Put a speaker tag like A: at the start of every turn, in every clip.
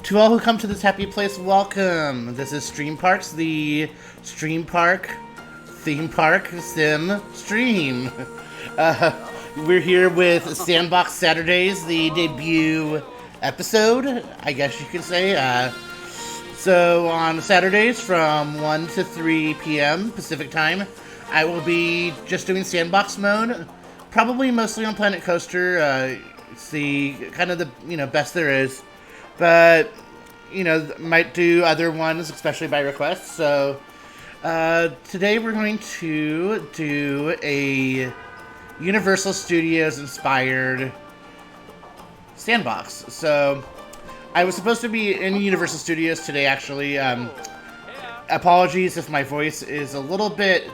A: To all who come to this happy place, welcome. This is StreamParks, the Stream Park theme park sim stream. We're here with Sandbox Saturdays, the debut episode, I guess you could say. So on Saturdays from 1 to 3 p.m. Pacific time, I will be just doing sandbox mode, probably mostly on Planet Coaster. It's the kind of the best there is, but might do other ones, especially by request. So today we're going to do a Universal Studios inspired sandbox. So I was supposed to be in Universal Studios today, actually. Apologies if my voice is a little bit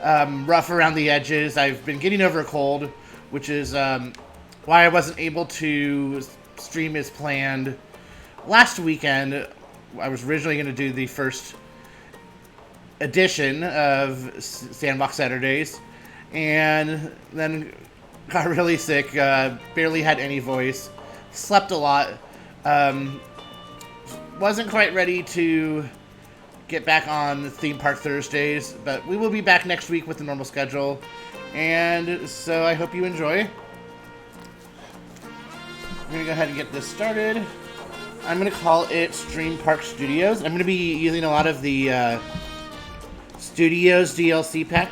A: rough around the edges. I've been getting over a cold, which is why I wasn't able to stream as planned last weekend. I was originally going to do the first edition of Sandbox Saturdays, and then got really sick, barely had any voice, slept a lot, wasn't quite ready to get back on Theme Park Thursdays, but we will be back next week with the normal schedule, and so I hope you enjoy. I'm going to go ahead and get this started. I'm going to call it StreamParks Studios. I'm going to be using a lot of the Studios DLC pack.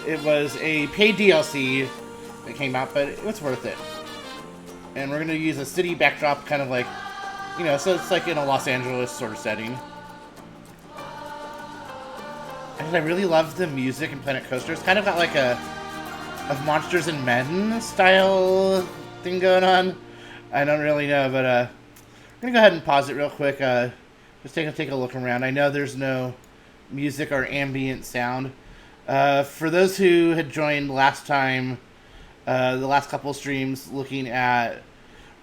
A: It was a paid DLC that came out, but it was worth it. And we're going to use a city backdrop, kind of like, so it's like in a Los Angeles sort of setting. And I really love the music in Planet Coaster. It's kind of got like a Monsters and Men style thing going on. I don't really know, but I'm gonna go ahead and pause it real quick. Just take a look around. I know there's no music or ambient sound. For those who had joined last time, the last couple of streams looking at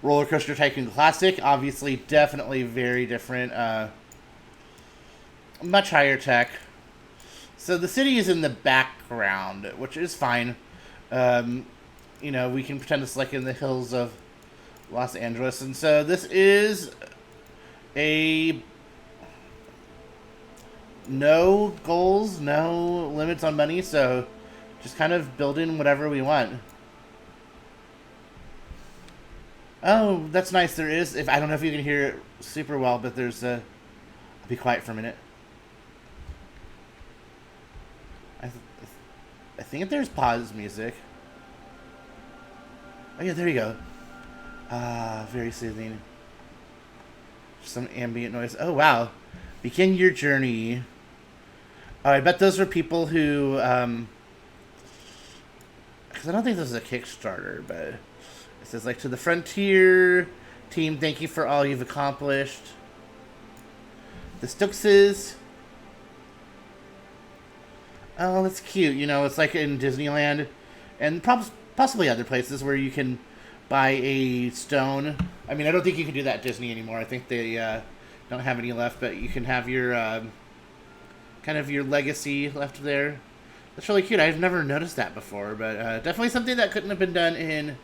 A: Roller Coaster Tycoon Classic, obviously definitely very different, much higher tech. So the city is in the background, which is fine. We can pretend it's like in the hills of Los Angeles. And so this is a no goals, no limits on money, so just kind of build in whatever we want. Oh, that's nice. There is, I don't know if you can hear it super well, but there's I'll be quiet for a minute. I think there's pause music. Oh yeah, there you go. Very soothing. Some ambient noise. Oh wow. Begin your journey. Oh, I bet those were people who, because I don't think this is a Kickstarter, but it says like, to the Frontier team, thank you for all you've accomplished. The Stookses. Oh, that's cute. It's like in Disneyland and possibly other places where you can buy a stone. I mean, I don't think you can do that at Disney anymore. I think they don't have any left, but you can have your kind of your legacy left there. That's really cute. I've never noticed that before, but definitely something that couldn't have been done in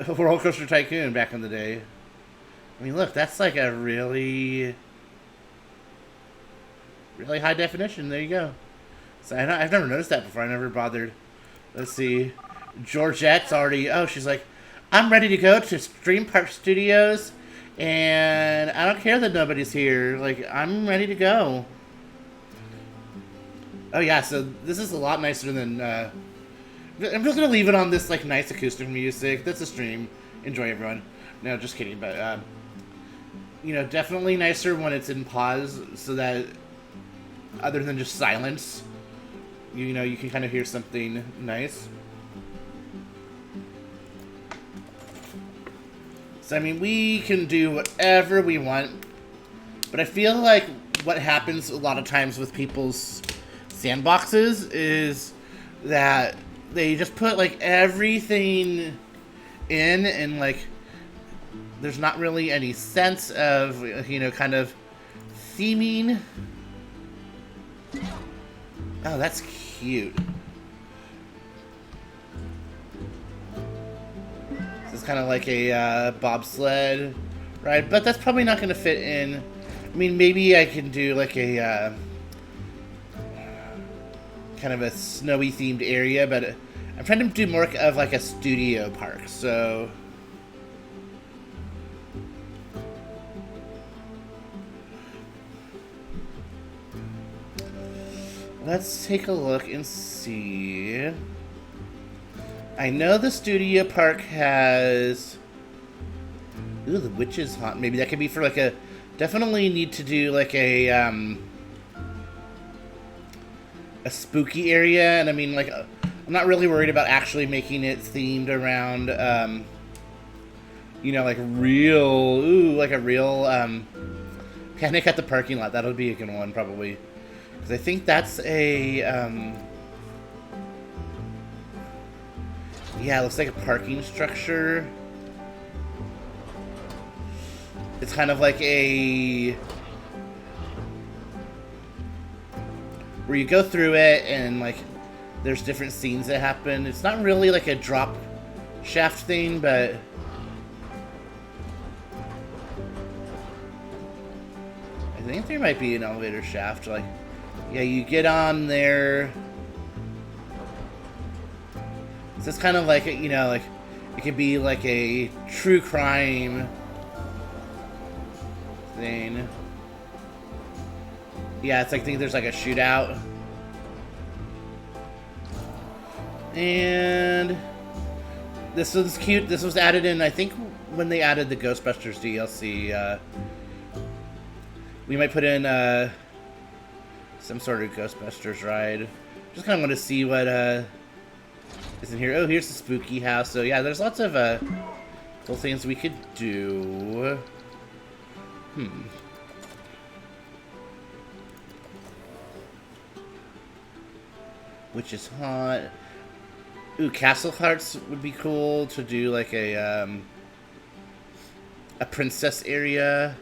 A: Roller Coaster Tycoon back in the day. I mean, look, that's like a really, really high definition. There you go. So I've never noticed that before. I never bothered. Let's see. Georgette's already... Oh, she's like, I'm ready to go to StreamParks Studios, and I don't care that nobody's here. Like, I'm ready to go. Oh, yeah, so this is a lot nicer than... I'm just going to leave it on this, like, nice acoustic music. That's a stream. Enjoy, everyone. No, just kidding, but, definitely nicer when it's in pause, so that, other than just silence, you can kind of hear something nice. So, I mean, we can do whatever we want, but I feel like what happens a lot of times with people's sandboxes is that they just put, like, everything in, and, like, there's not really any sense of, kind of theming. Oh, that's cute. kind of like a bobsled ride, but that's probably not going to fit in. I mean, maybe I can do like a kind of a snowy themed area, but I'm trying to do more of like a studio park, so let's take a look and see. I know the studio park has... Ooh, the witch's haunt. Maybe that could be for like a... Definitely need to do like a spooky area. And I mean, like, I'm not really worried about actually making it themed around, you know, like real... Ooh, like a real Panic at the Parking Lot. That'll be a good one, probably. Because I think that's a... yeah, it looks like a parking structure. It's kind of like a... where you go through it and, like, there's different scenes that happen. It's not really like a drop shaft thing, but... I think there might be an elevator shaft. Like, yeah, you get on there... So it's kind of like, you know, like, it could be like a true crime thing. Yeah, it's like, I think there's like a shootout. And this was cute. This was added in, I think, when they added the Ghostbusters DLC. We might put in some sort of Ghostbusters ride. Just kind of want to see what... is in here. Oh, here's the spooky house. So yeah, there's lots of cool things we could do. Which is hot. Ooh, Castle Hearts would be cool to do like a princess area.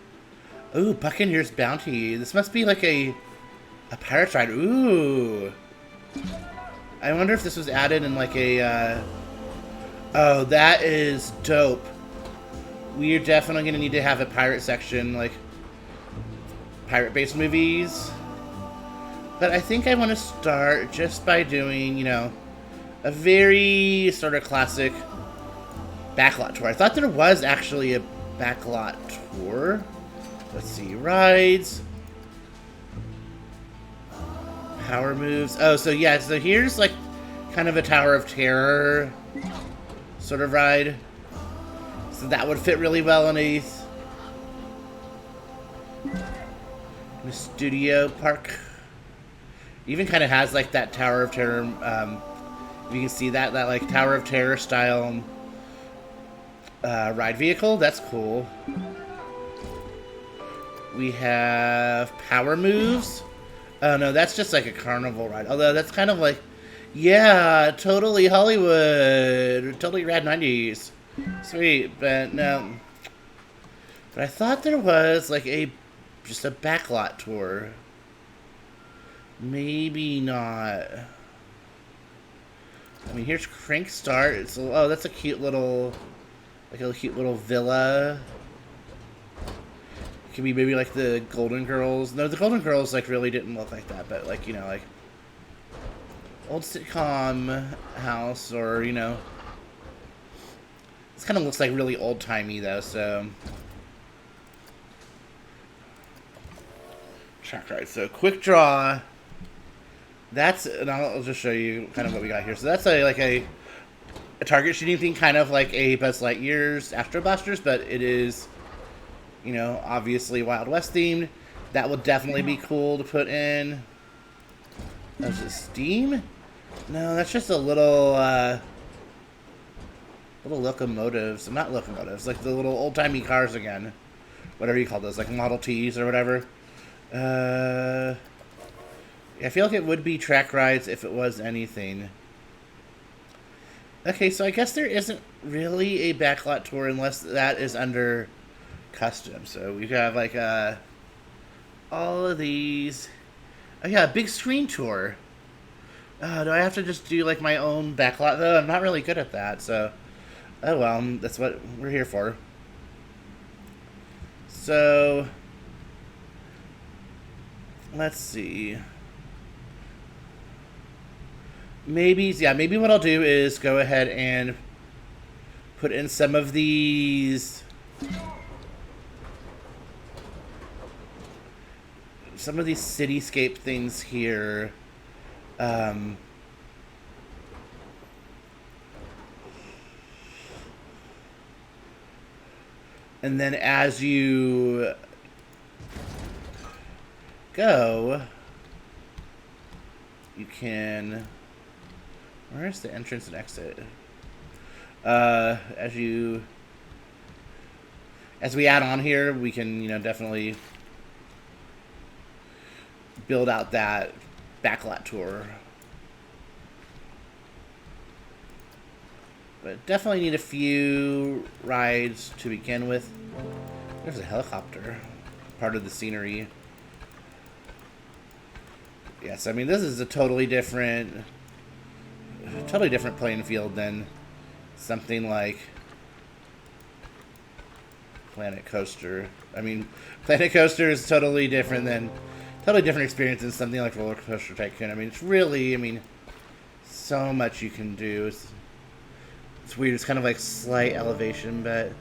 A: Ooh, Buccaneer's Bounty. This must be like a pirate's ride. Ooh. I wonder if this was added in like a, oh, that is dope. We're definitely going to need to have a pirate section, like pirate-based movies. But I think I want to start just by doing, you know, a very sort of classic backlot tour. I thought there was actually a backlot tour. Let's see, rides. Power moves. Oh, so yeah, so here's like kind of a Tower of Terror sort of ride. So that would fit really well in a studio park. Even kind of has like that Tower of Terror, you can see that like Tower of Terror style ride vehicle. That's cool. We have power moves. Oh no, that's just like a carnival ride. Although that's kind of like, yeah, totally Hollywood, totally rad 90s. Sweet, but no. But I thought there was like just a backlot tour. Maybe not. I mean, here's Crank Start. It's oh, that's a cute little, like a cute little villa. It could be maybe like the Golden Girls. No, the Golden Girls like really didn't look like that, but like, you know, like old sitcom house, or you know, this kind of looks like really old timey though. So track ride. So quick draw. That's, and I'll just show you kind of what we got here. So that's like a target shooting thing, kind of like a Buzz Lightyear's Astro Blasters, but it is, you know, obviously Wild West themed. That would definitely be cool to put in. Is it Steam? No, that's just a little locomotives. Not locomotives, like the little old-timey cars again. Whatever you call those, like Model Ts or whatever. I feel like it would be track rides if it was anything. Okay, so I guess there isn't really a backlot tour unless that is under custom. So we have like all of these. Oh yeah, big screen tour. Do I have to just do like my own backlot though? I'm not really good at that. So Oh well, that's what we're here for. So, let's see. Maybe what I'll do is go ahead and put in some of these cityscape things here. And then as you go, you can... Where's the entrance and exit? As we add on here, we can, definitely build out that backlot tour. But definitely need a few rides to begin with. There's a helicopter, part of the scenery. Yes, I mean, this is a totally different playing field than something like Planet Coaster. I mean, Planet Coaster is totally different experience than something like Roller Coaster Tycoon. I mean, it's really, so much you can do. It's weird. It's kind of like slight elevation, but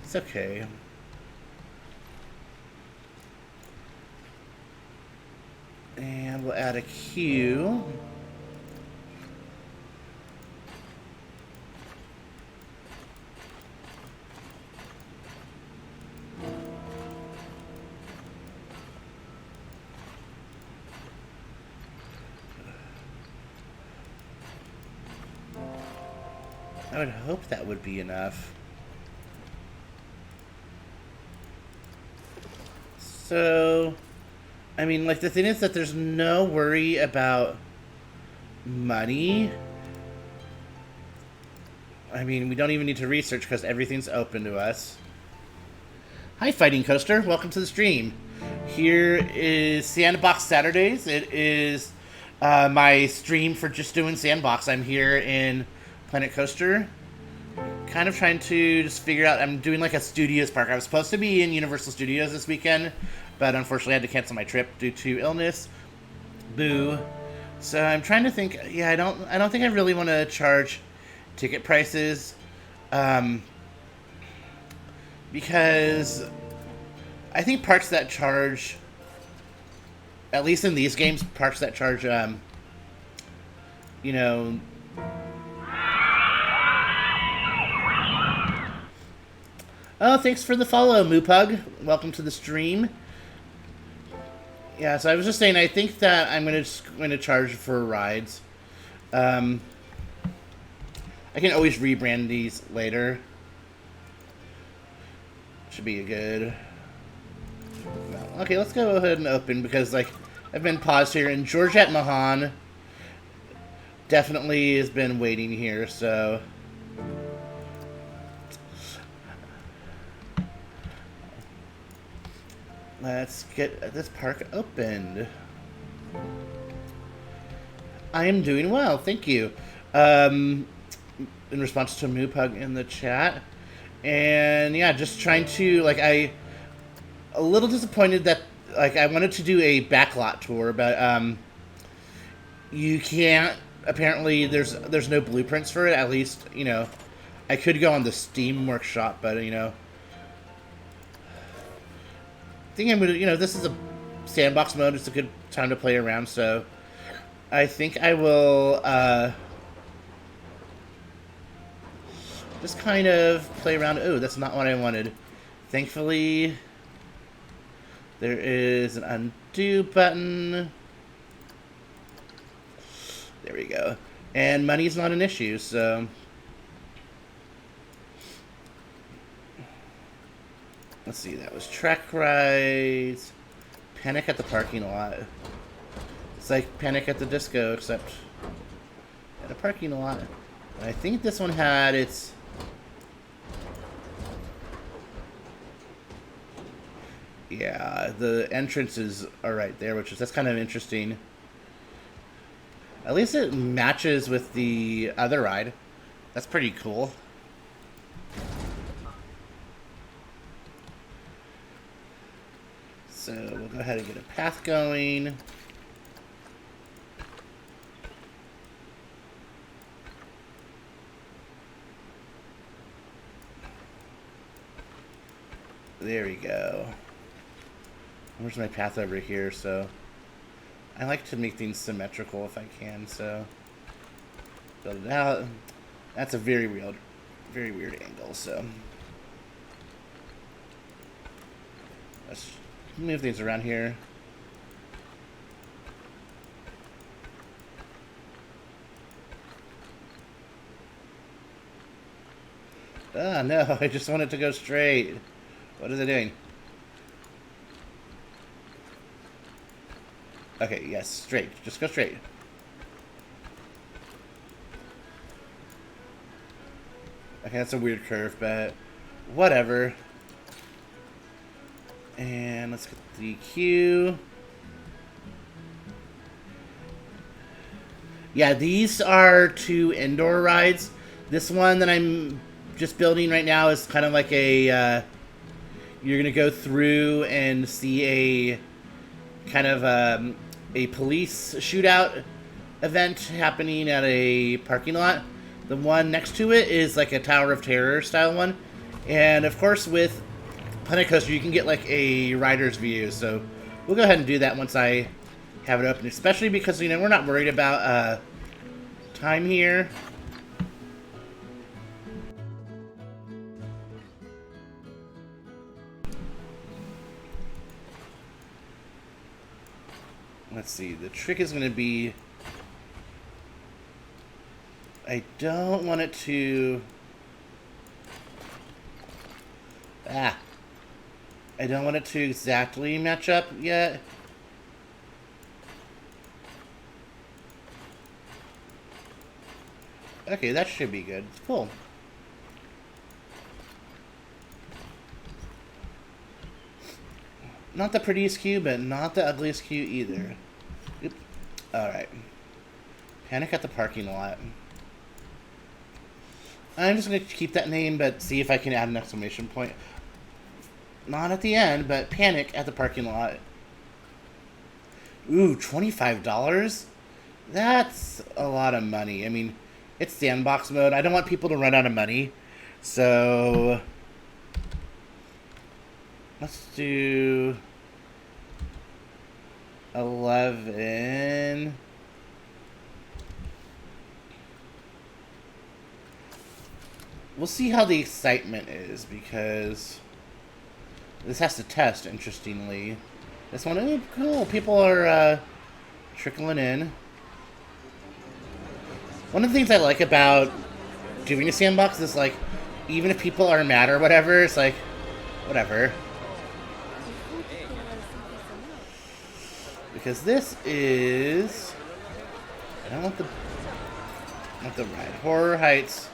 A: it's okay. And we'll add a queue. I would hope that would be enough. So, I mean, like, the thing is that there's no worry about money. I mean, we don't even need to research because everything's open to us. Hi, Fighting Coaster. Welcome to the stream. Here is Sandbox Saturdays. It is my stream for just doing Sandbox. I'm here in Planet Coaster. Kind of trying to just figure out... I'm doing like a Studios park. I was supposed to be in Universal Studios this weekend, but unfortunately I had to cancel my trip due to illness. Boo. So I'm trying to think... Yeah, I don't think I really want to charge ticket prices. Because I think parks that charge... At least in these games, parks that charge, Oh, thanks for the follow, Moopug. Welcome to the stream. Yeah, so I was just saying, I think that I'm going to charge for rides. I can always rebrand these later. Should be a good... Okay, let's go ahead and open, because, like, I've been paused here, and Georgette Mahan definitely has been waiting here, so... Let's get this park opened. I am doing well, thank you. In response to Moopug in the chat. And yeah, just trying to, like, a little disappointed that, like, I wanted to do a backlot tour, but you can't, apparently there's no blueprints for it, at least, I could go on the Steam Workshop, but, I think I'm gonna, this is a sandbox mode. It's a good time to play around, so I think I will just kind of play around. Oh, that's not what I wanted. Thankfully, there is an undo button. There we go. And money's not an issue, so... Let's see, that was track rides. Panic at the parking lot. It's like Panic at the Disco, except at a parking lot. And I think this one had its... Yeah, the entrances are right there, that's kind of interesting. At least it matches with the other ride. That's pretty cool. So we'll go ahead and get a path going. There we go. Where's my path over here? So I like to make things symmetrical if I can, so build it out. That's a very weird angle, so let's move things around here. Ah, no, I just want it to go straight. What is it doing? Okay, yes, straight. Just go straight. Okay, that's a weird curve, but whatever. And let's get the queue. Yeah, these are 2 indoor rides. This one that I'm just building right now is kind of like a, you're going to go through and see a kind of a police shootout event happening at a parking lot. The one next to it is like a Tower of Terror style one. And of course with Planet Coaster you can get like a rider's view. So we'll go ahead and do that once I have it open. Especially because, you know, we're not worried about time here. Let's see, the trick is going to be, I don't want it to, I don't want it to exactly match up yet. Okay, that should be good. Cool. Not the prettiest queue, but not the ugliest queue either. Oop. Alright. Panic at the parking lot. I'm just going to keep that name, but see if I can add an exclamation point. Not at the end, but panic at the parking lot. Ooh, $25? That's a lot of money. I mean, it's sandbox mode. I don't want people to run out of money. So let's do 11. We'll see how the excitement is, because this has to test, interestingly. This one, oh, cool. People are trickling in. One of the things I like about doing a sandbox is, like, even if people are mad or whatever, it's like, whatever. Because this is, I don't want the ride. Horror Heights.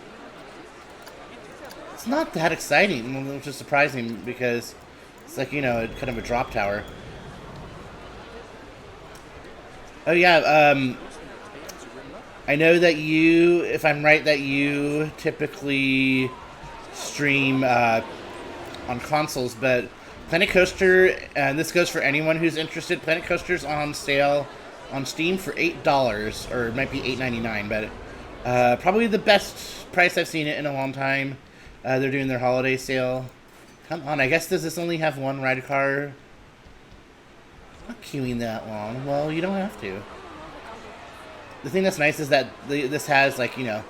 A: It's not that exciting, which is surprising because it's like, you know, kind of a drop tower. Oh yeah, I know that you, if I'm right, that you typically stream on consoles, but Planet Coaster, and this goes for anyone who's interested, Planet Coaster's on sale on Steam for $8, or it might be $8.99, but probably the best price I've seen it in a long time. They're doing their holiday sale. Come on, I guess does this only have one ride car? Not queuing that long. Well, you don't have to. The thing that's nice is that this has, like, you know,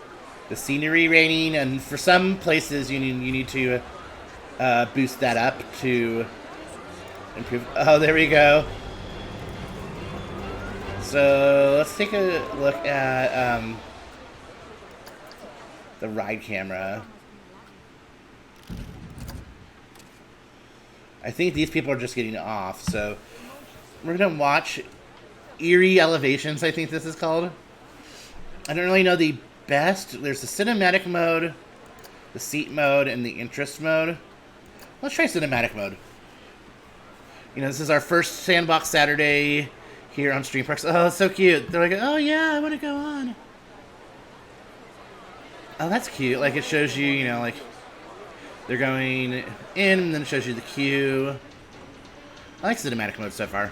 A: the scenery rating, and for some places you need to boost that up to improve. Oh, there we go. So let's take a look at the ride camera. I think these people are just getting off, so we're gonna watch Eerie Elevations, I think this is called. I don't really know the best. There's the cinematic mode, the seat mode, and the interest mode. Let's try cinematic mode. You know, this is our first Sandbox Saturday here on StreamParks. Oh, it's so cute. They're like, oh yeah, I want to go on. Oh, that's cute. Like, it shows you, you know, like, they're going in, and then it shows you the queue. I like cinematic mode so far.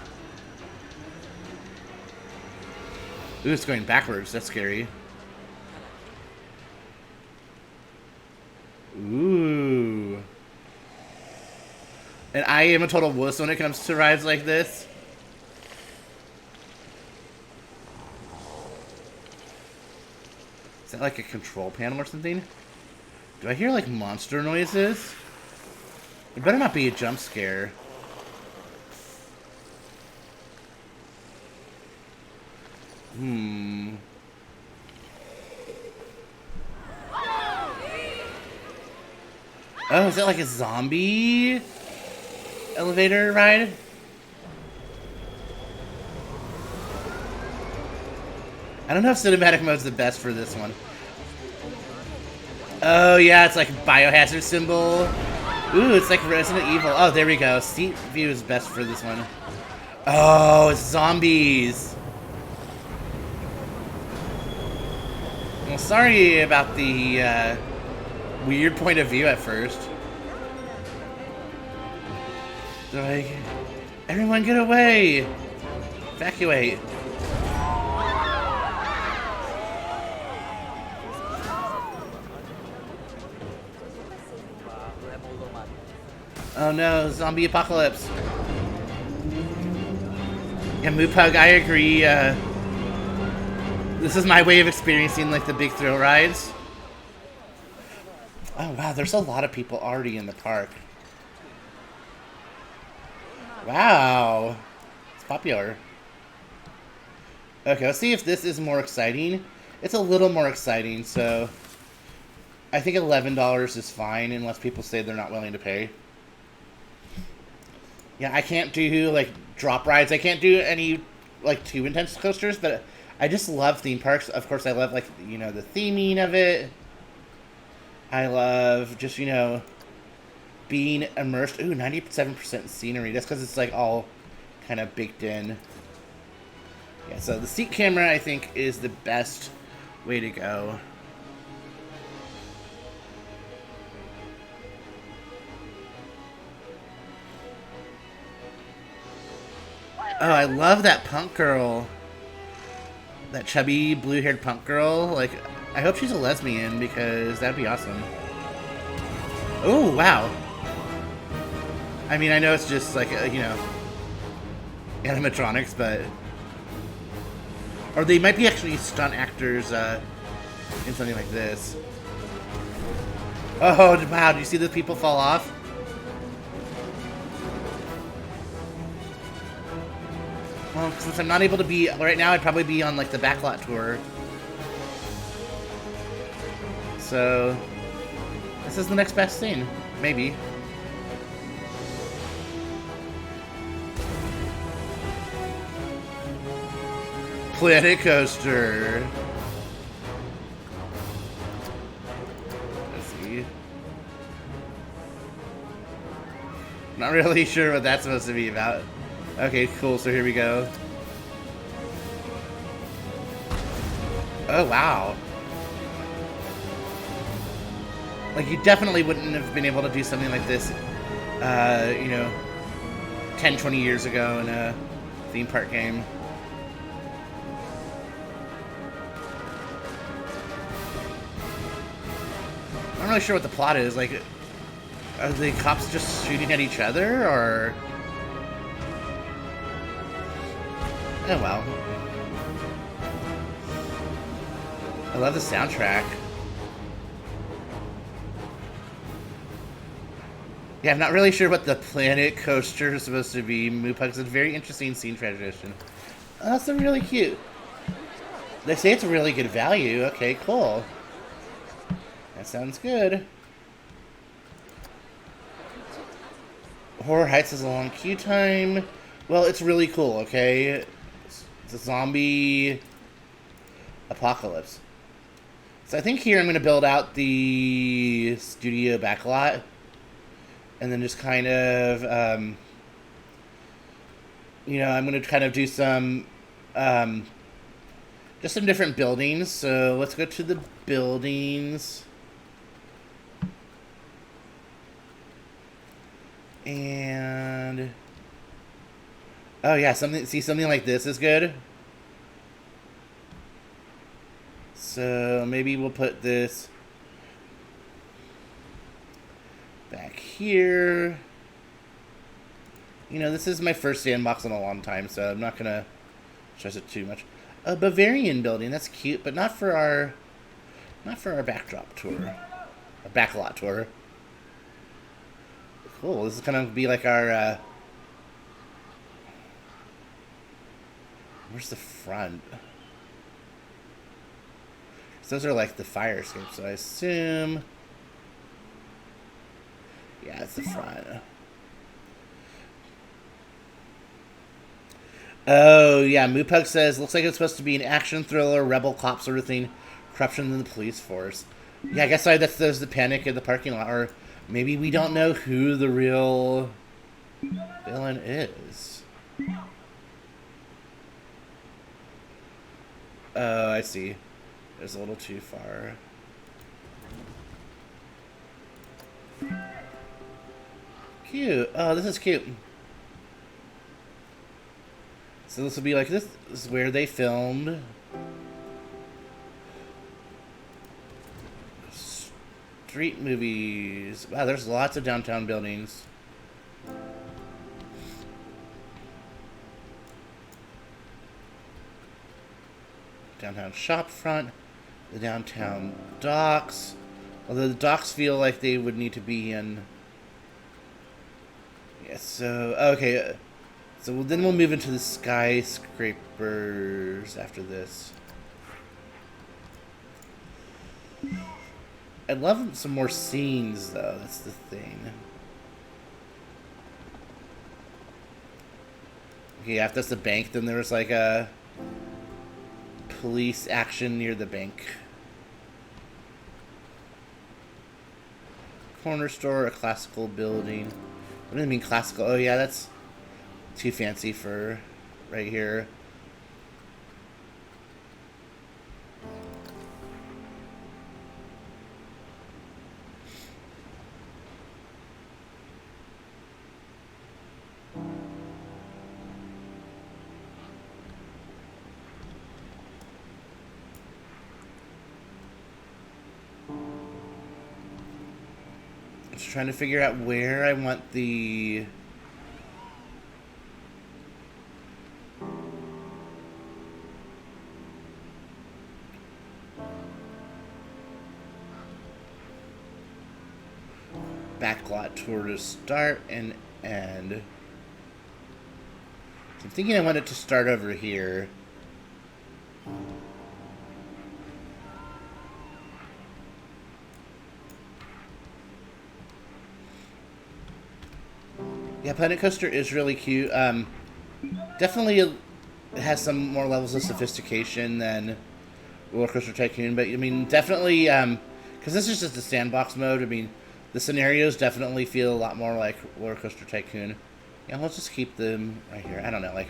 A: Ooh, it's going backwards. That's scary. Ooh. And I am a total wuss when it comes to rides like this. Is that like a control panel or something? Do I hear like monster noises? It better not be a jump scare. Oh, is that like a zombie elevator ride? I don't know if cinematic mode's the best for this one. Oh yeah, it's like biohazard symbol. Ooh, it's like Resident Evil. Oh, there we go. Seat view is best for this one. Oh, it's zombies. Well, sorry about the weird point of view at first. They're like, everyone get away! Evacuate. Oh no, zombie apocalypse. Yeah, Moopug, I agree. This is my way of experiencing like the big thrill rides. Oh wow, there's a lot of people already in the park. Wow, it's popular. Okay, let's see if this is more exciting. It's a little more exciting, so I think $11 is fine unless people say they're not willing to pay. Yeah, I can't do like drop rides. I can't do any like too intense coasters, but I just love theme parks. Of course, I love like, you know, the theming of it. I love just, you know, being immersed. Ooh, 97% scenery. That's because it's like all kind of baked in. Yeah, so the seat camera I think is the best way to go. Oh, I love that punk girl. That chubby, blue-haired punk girl. Like, I hope she's a lesbian because that'd be awesome. Oh, wow. I mean, I know it's just like, you know, animatronics, but... Or they might be actually stunt actors in something like this. Oh, wow, do you see those people fall off? Well, since I'm not able to be... Right now, I'd probably be on, like, the backlot tour. So... This is the next best thing. Maybe. Planet Coaster. Let's see. Not really sure what that's supposed to be about. Okay, cool, so here we go. Oh, wow. Like, you definitely wouldn't have been able to do something like this, you know, 10, 20 years ago in a theme park game. I'm not really sure what the plot is. Like, are the cops just shooting at each other, or... Oh, well. I love the soundtrack. Yeah, I'm not really sure what the Planet Coaster is supposed to be. Moopug's a very interesting scene transition. Oh, that's really cute. They say it's a really good value. Okay, cool. That sounds good. Horror Heights has a long queue time. Well, it's really cool, okay? It's a zombie apocalypse. So I think here I'm going to build out the studio backlot. And then just kind of, you know, I'm going to kind of do some, just some different buildings. So let's go to the buildings. And Oh yeah, something like this is good. So maybe we'll put this back here. You know, this is my first sandbox in a long time, so I'm not gonna stress it too much. A Bavarian building, that's cute, but not for our backdrop tour. A backlot tour. Cool, this is gonna be like our where's the front? So those are like the fire escapes, so I assume. Yeah, it's the front. Oh, yeah, Moopug says, looks like it's supposed to be an action thriller, rebel cop sort of thing, corruption in the police force. Yeah, I guess there's the panic in the parking lot, or maybe we don't know who the real villain is. Oh, I see. It's a little too far. Cute. Oh, this is cute. So this will be like this is where they filmed street movies. Wow, there's lots of downtown buildings. Downtown shop front, the downtown docks. Although the docks feel like they would need to be in. Yeah, so okay. So then we'll move into the skyscrapers after this. I'd love some more scenes, though. That's the thing. Okay, if that's the bank, then there was like a police action near the bank. Corner store, a classical building. What do you mean classical? Oh yeah, that's too fancy for right here. Just trying to figure out where I want the backlot tour to start and end. So I'm thinking I want it to start over here. Yeah, Planet Coaster is really cute. Definitely has some more levels of sophistication than Roller Coaster Tycoon, but I mean, definitely, because this is just a sandbox mode. I mean, the scenarios definitely feel a lot more like Roller Coaster Tycoon. Yeah, let's just keep them right here. I don't know, like,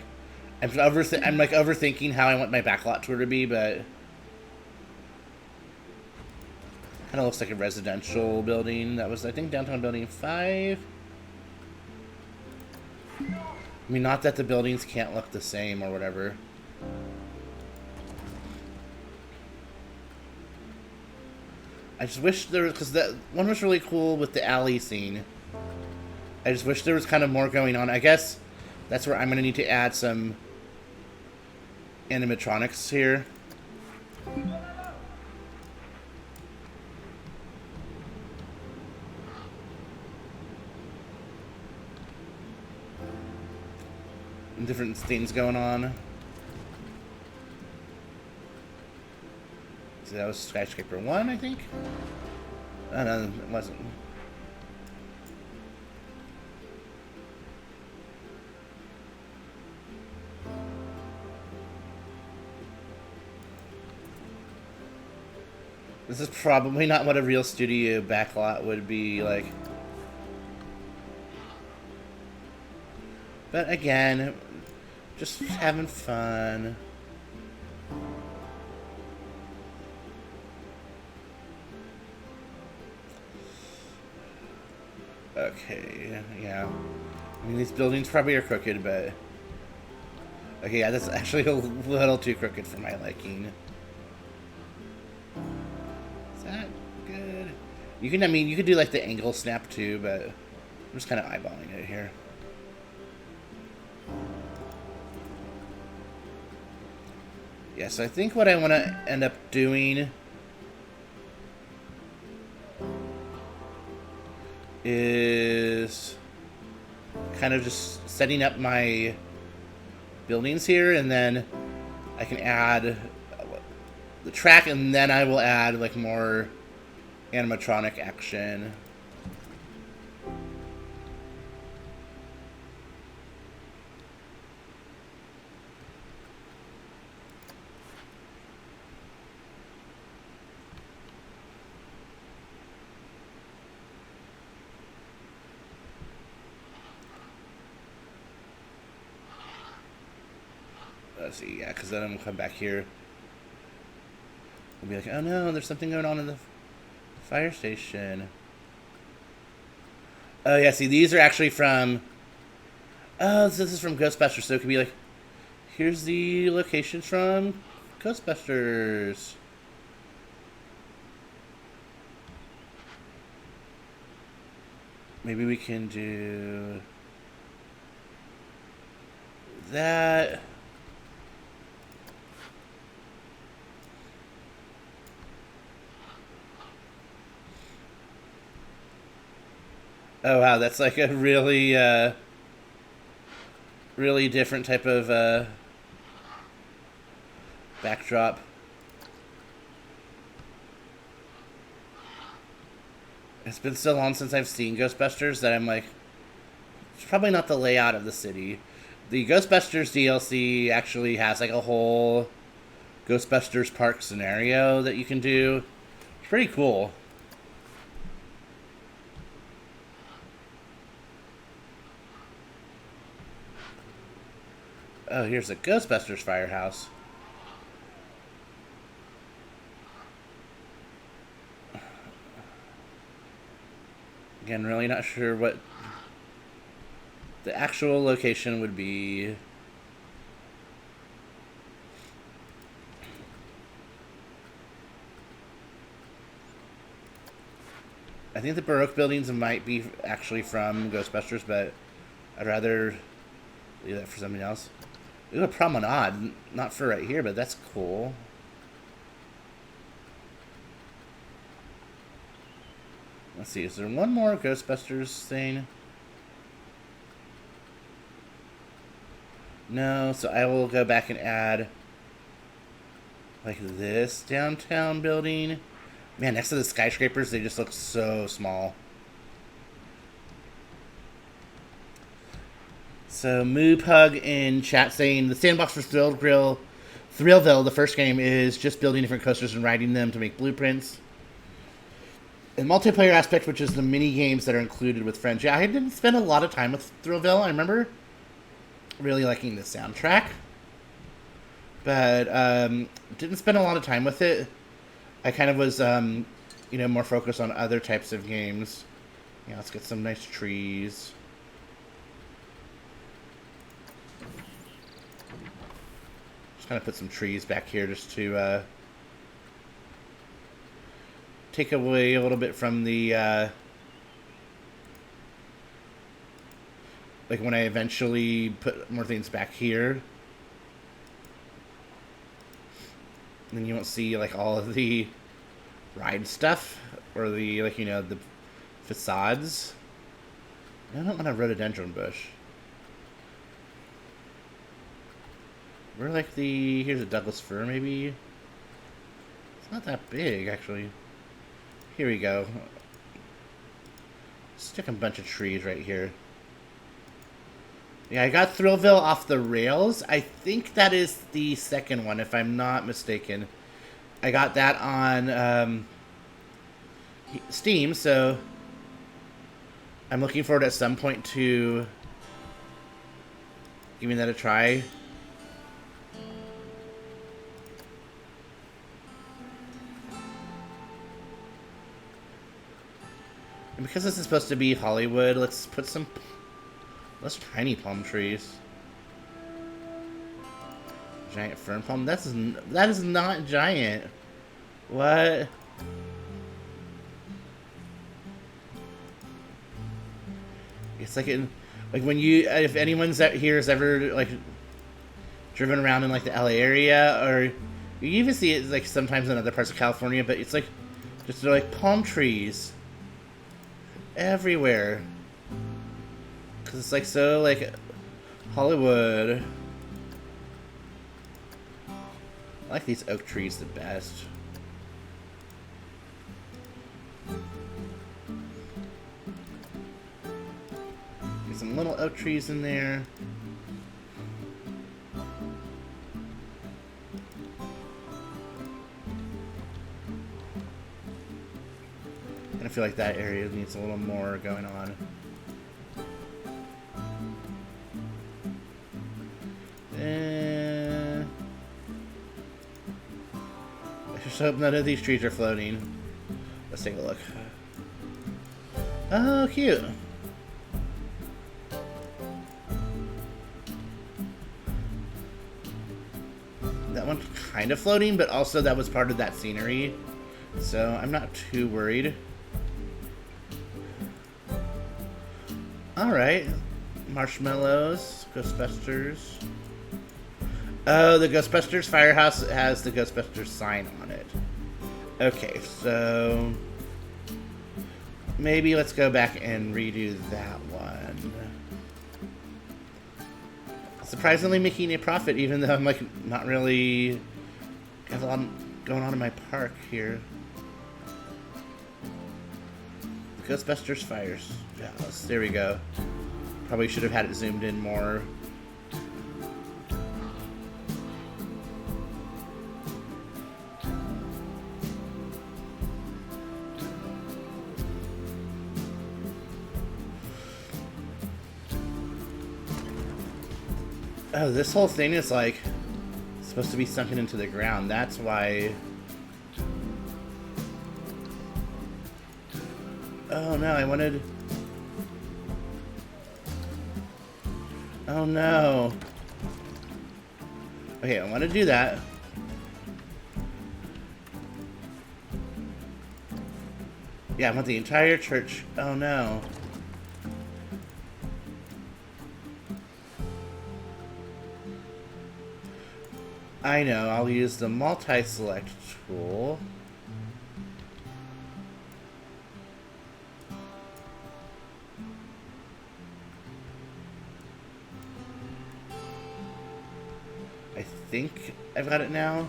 A: I'm like overthinking how I want my backlot tour to be, but kind of looks like a residential building. That was, I think, Downtown Building 5. I mean, not that the buildings can't look the same or whatever. I just wish there was, because that one was really cool with the alley scene. I just wish there was kind of more going on. I guess that's where I'm going to need to add some animatronics here. Different things going on. So that was Skyscraper 1, I think? Oh, no, it wasn't. This is probably not what a real studio backlot would be like. But again, just having fun. Okay, yeah. I mean, these buildings probably are crooked, but Okay, yeah, that's actually a little too crooked for my liking. Is that good? You can, I mean, you could do like the angle snap too, but I'm just kind of eyeballing it here. Yeah, so I think what I want to end up doing is kind of just setting up my buildings here, and then I can add the track, and then I will add like more animatronic action. Let's see, yeah, because then I'm going to come back here and be like, oh no, there's something going on in the fire station. Oh yeah, see, these are actually from... Oh, so this is from Ghostbusters, so it could be like, here's the location from Ghostbusters. Maybe we can do that. Oh wow, that's like a really, really different type of backdrop. It's been so long since I've seen Ghostbusters that I'm like, it's probably not the layout of the city. The Ghostbusters DLC actually has like a whole Ghostbusters park scenario that you can do. It's pretty cool. Oh, here's the Ghostbusters firehouse. Again, really not sure what the actual location would be. I think the Baroque buildings might be actually from Ghostbusters, but I'd rather leave that for something else. Ooh, a promenade. Not for right here, but that's cool. Let's see, is there one more Ghostbusters thing? No, so I will go back and add like this downtown building. Man, next to the skyscrapers, they just look so small. So Moopug in chat saying the Sandbox for Thrillville, the first game, is just building different coasters and riding them to make blueprints. And multiplayer aspect, which is the mini games that are included with friends. Yeah, I didn't spend a lot of time with Thrillville. I remember really liking the soundtrack, but didn't spend a lot of time with it. I kind of was, more focused on other types of games. Yeah, let's get some nice trees. Just kind of put some trees back here just to take away a little bit from the like when I eventually put more things back here, and then you won't see like all of the ride stuff or the the facades. I don't want a rhododendron bush. We're like here's a Douglas fir maybe. It's not that big actually. Here we go. Stick a bunch of trees right here. Yeah, I got Thrillville off the rails. I think that is the second one, if I'm not mistaken. I got that on Steam, so I'm looking forward at some point to giving that a try. And because this is supposed to be Hollywood, let's put some less tiny palm trees. Giant fern palm. That is not giant. What? It's like when you, if anyone's out here has ever like driven around in like the LA area, or you even see it like sometimes in other parts of California, but it's like just like palm trees everywhere because it's like so like Hollywood. I like these oak trees the best. Get some little oak trees in there. I feel like that area needs a little more going on. I just hope none of these trees are floating. Let's take a look. Oh, cute. That one's kind of floating, but also that was part of that scenery. So I'm not too worried. Alright. Marshmallows. Ghostbusters. Oh, the Ghostbusters firehouse has the Ghostbusters sign on it. Okay, so maybe let's go back and redo that one. Surprisingly making a profit, even though I'm like not really have a lot going on in my park here. Ghostbusters fires. Yes, there we go. Probably should have had it zoomed in more. Oh, this whole thing is like supposed to be sunken into the ground. That's why. Oh no, I wanted. Oh no. Okay, I want to do that. Yeah, I want the entire church. Oh no. I know, I'll use the multi-select tool. I think I've got it now.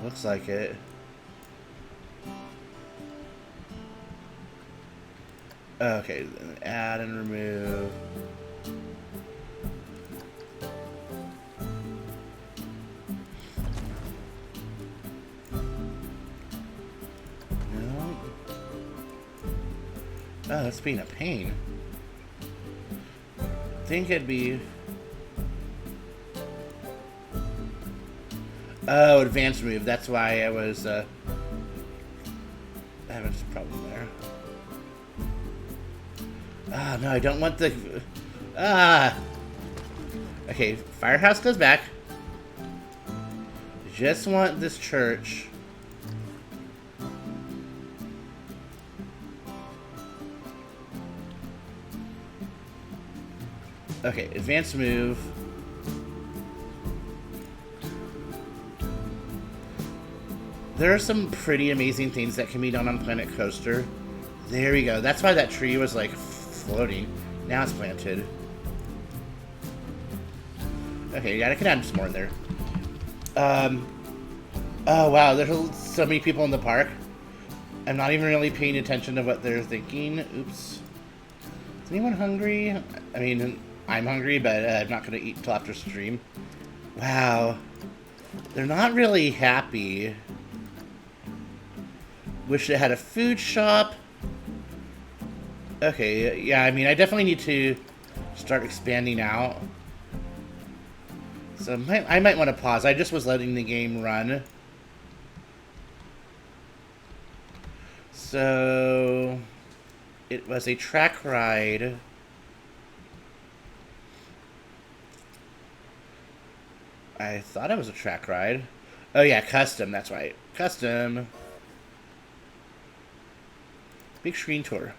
A: Looks like it. Okay, then add and remove. No. Oh, that's being a pain. I think it'd be... Oh, advanced move. That's why I was having some problem there. Ah, no, I don't want the... Ah! Okay, firehouse goes back. Just want this church. Okay, advanced move. There are some pretty amazing things that can be done on Planet Coaster. There we go. That's why that tree was like floating. Now it's planted. Okay, yeah, I can add some more in there. Oh wow, there's so many people in the park. I'm not even really paying attention to what they're thinking. Oops. Is anyone hungry? I mean, I'm hungry, but I'm not going to eat until after stream. Wow. They're not really happy. Wish it had a food shop. Okay, yeah, I mean, I definitely need to start expanding out. So I might want to pause. I just was letting the game run. So it was a track ride. I thought it was a track ride. Oh yeah, custom, that's right. Custom. Big screen tour.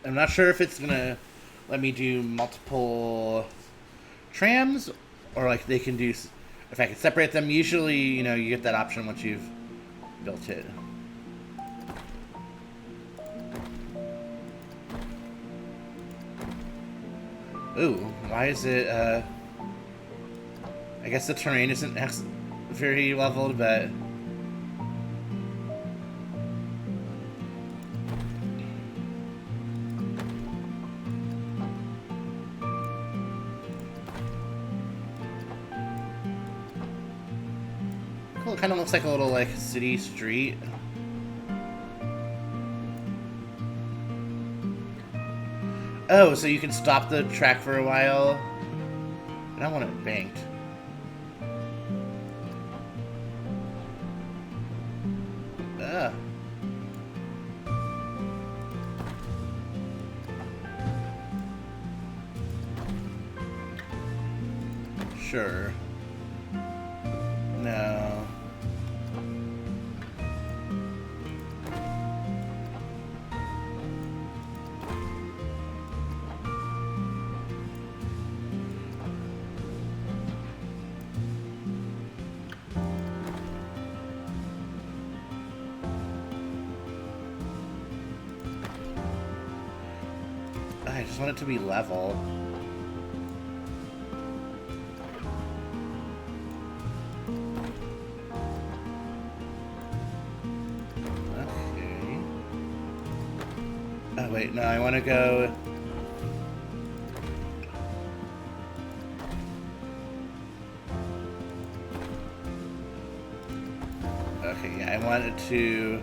A: I'm not sure if it's gonna let me do multiple trams, or like they can do, if I can separate them. Usually, you know, you get that option once you've built it. Ooh, why is it, I guess the terrain isn't very leveled, but... Cool, it kind of looks like a little, like, city street. Oh, so you can stop the track for a while. I don't want it banked. Ah. Sure. No. I just want it to be level. Okay. Oh wait, no, I want to go... Okay, yeah, I wanted to...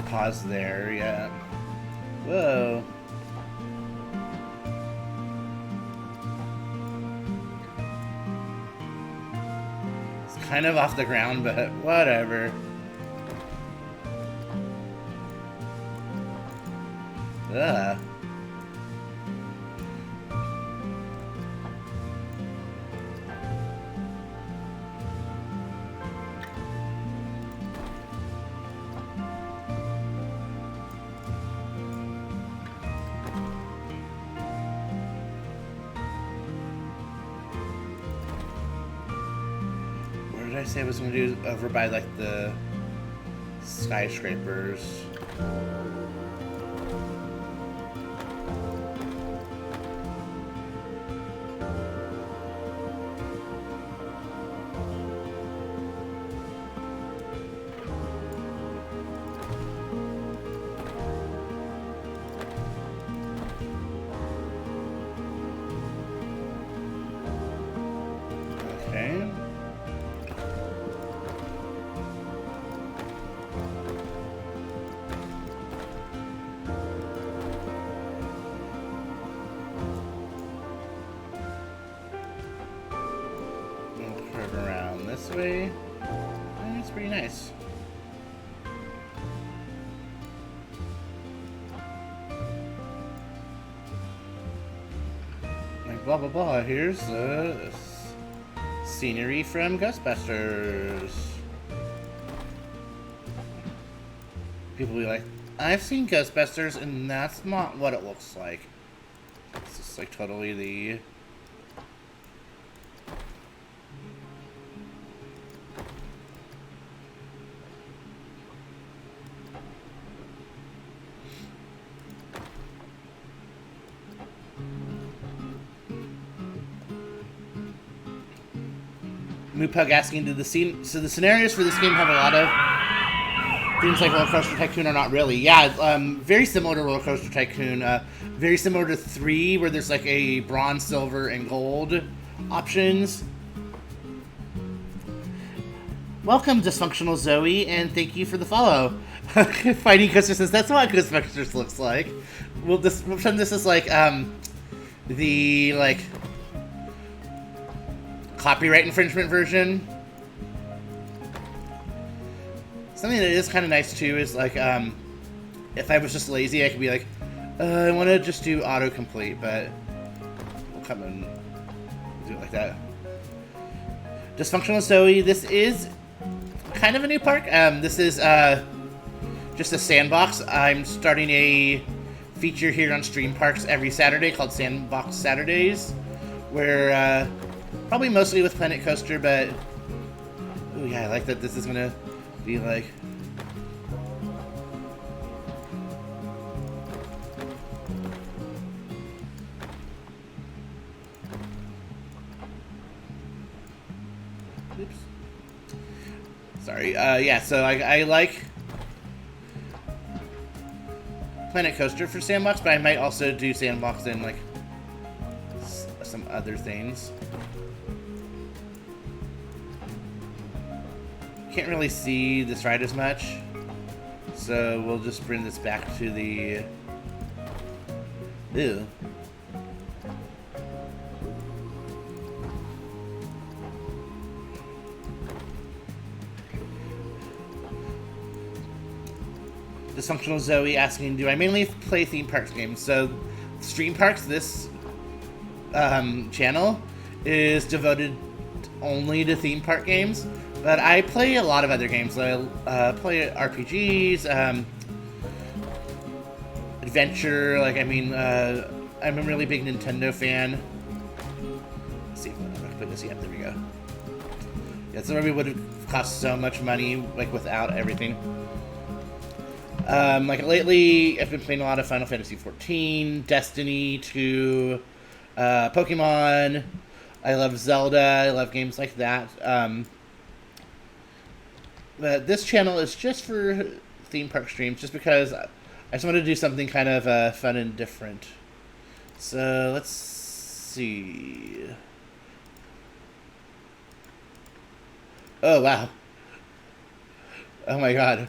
A: Pause there, yeah. Whoa. It's kind of off the ground, but whatever. Ugh. What did I say I was going to do over by, like, the skyscrapers? Okay. This way. That's pretty nice. Like blah blah blah. Here's the scenery from Ghostbusters. People be like, I've seen Ghostbusters and that's not what it looks like. It's just like totally the... Moopug asking, did the scene... So the scenarios for this game have a lot of... Things like Roller Coaster Tycoon are not really. Yeah, very similar to Roller Coaster Tycoon. Very similar to 3, where there's like a bronze, silver, and gold options. Welcome, Dysfunctional Zoe, and thank you for the follow. Fighting Coaster says, that's what Ghostbusters looks like. We'll pretend this is like, the, like, copyright infringement version. Something that is kind of nice, too, is, like, if I was just lazy, I could be like, I want to just do autocomplete, but we'll come and do it like that. Dysfunctional Zoe, this is kind of a new park. This is just a sandbox. I'm starting a feature here on StreamParks every Saturday called Sandbox Saturdays, where probably mostly with Planet Coaster, but oh yeah, I like that this is gonna be like oops. Sorry. Yeah, so I like Planet Coaster for Sandbox, but I might also do Sandbox and, like, some other things. Can't really see this ride as much, so we'll just bring this back to the... Ew. Dysfunctional Zoe asking, do I mainly play theme parks games? So, StreamParks, this channel, is devoted only to theme park games, but I play a lot of other games. I play RPGs, adventure, like, I mean, I'm a really big Nintendo fan. Let's see if I'm gonna put this, yeah, there we go. Yeah, so it would have cost so much money, like, without everything. Like, lately, I've been playing a lot of Final Fantasy XIV, Destiny 2, Pokemon. I love Zelda. I love games like that. But this channel is just for theme park streams, just because I just want to do something kind of fun and different. So, let's see. Oh, wow. Oh, my God.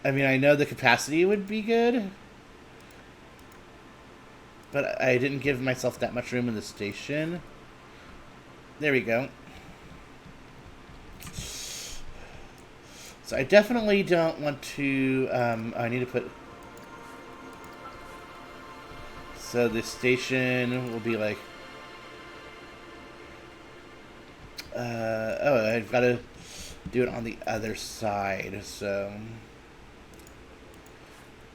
A: I mean, I know the capacity would be good, but I didn't give myself that much room in the station. There we go. So I definitely don't want to, I need to put, so the station will be like, oh, I've got to do it on the other side, so...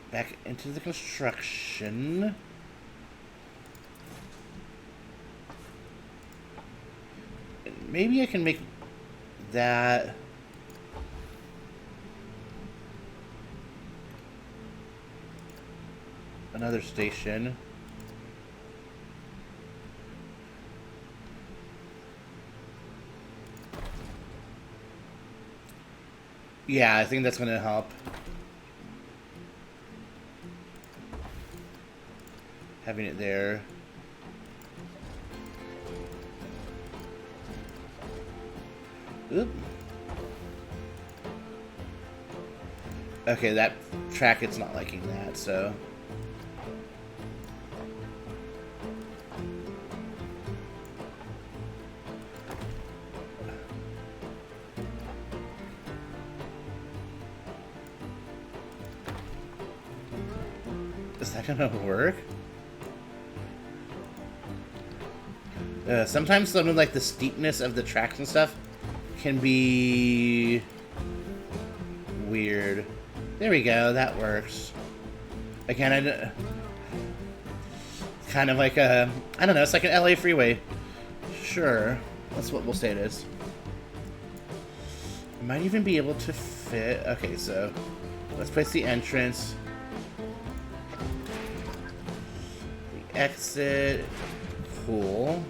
A: Back into the construction. Maybe I can make that another station. Yeah, I think that's going to help. Having it there. Oop. Okay, that track, it's not liking that, so... Is that gonna work? Sometimes some of, like, the steepness of the tracks and stuff can be weird. There we go, that works. Again, kind of like a, I don't know, it's like an LA freeway. Sure, that's what we'll say it is. I might even be able to fit, okay, so let's place the entrance. The exit, cool.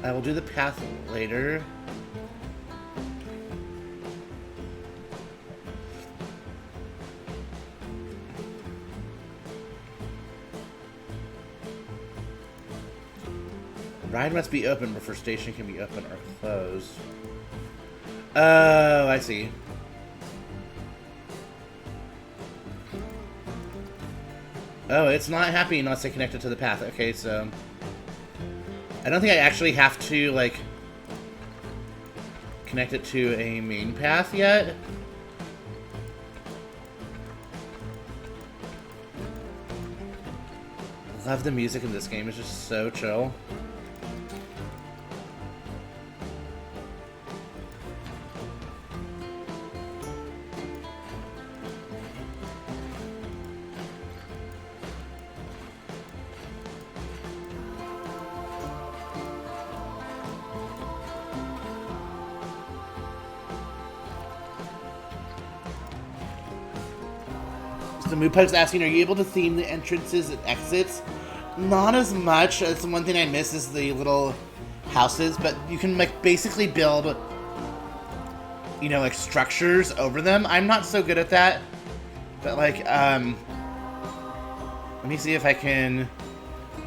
A: I will do the path later. Ride must be open before station can be open or closed. Oh, I see. Oh, it's not happy unless I connect it to the path. Okay, so... I don't think I actually have to, like... connect it to a main path yet. I love the music in this game. It's just so chill. The Moopug's asking, are you able to theme the entrances and exits? Not as much. That's one thing I miss is the little houses, but you can like basically build, you know, like structures over them. I'm not so good at that, but like, let me see if I can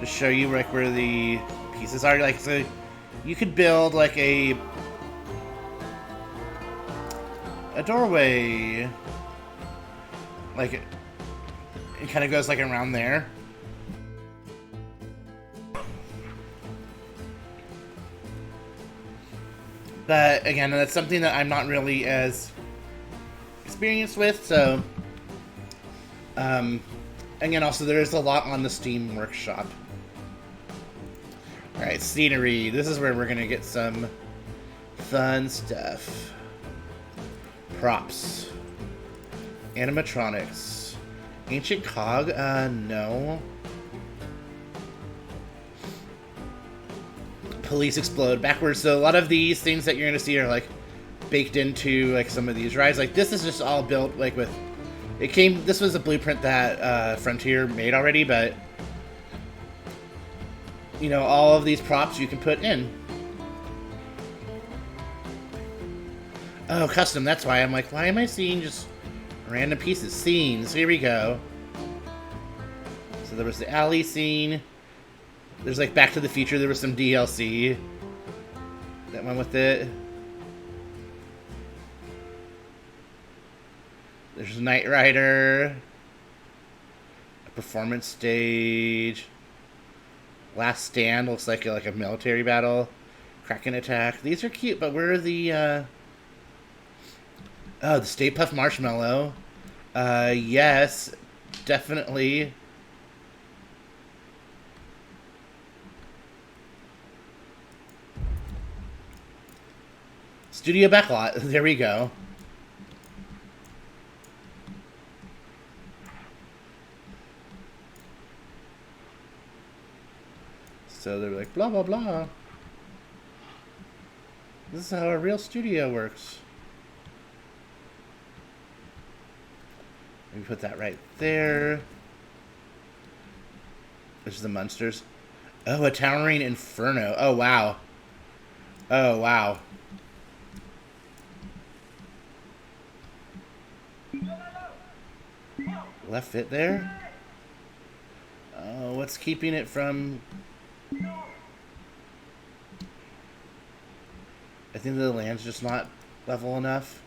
A: just show you like where the pieces are. Like, so you could build like a doorway, like. It kind of goes like around there. But again, that's something that I'm not really as experienced with, so... again, also there is a lot on the Steam Workshop. Alright, scenery. This is where we're gonna get some fun stuff. Props. Animatronics. Ancient cog? No. Police explode backwards. So a lot of these things that you're gonna see are like baked into like some of these rides. Like this is just all built like with. This was a blueprint that Frontier made already, but you know all of these props you can put in. Oh, custom. That's why I'm like, why am I seeing just random pieces? Scenes. Here we go. So there was the alley scene. There's like Back to the Future. There was some DLC that went with it. There's Knight Rider. A performance stage. Last Stand looks like a military battle. Kraken Attack. These are cute, but where are the oh, the Stay Puft Marshmallow. Yes, definitely. Studio Backlot. There we go. So they're like, blah, blah, blah. This is how a real studio works. Let me put that right there. This is the Munsters. Oh, a Towering Inferno. Oh, wow. Oh, wow. Left fit there? Oh, what's keeping it from... I think the land's just not level enough.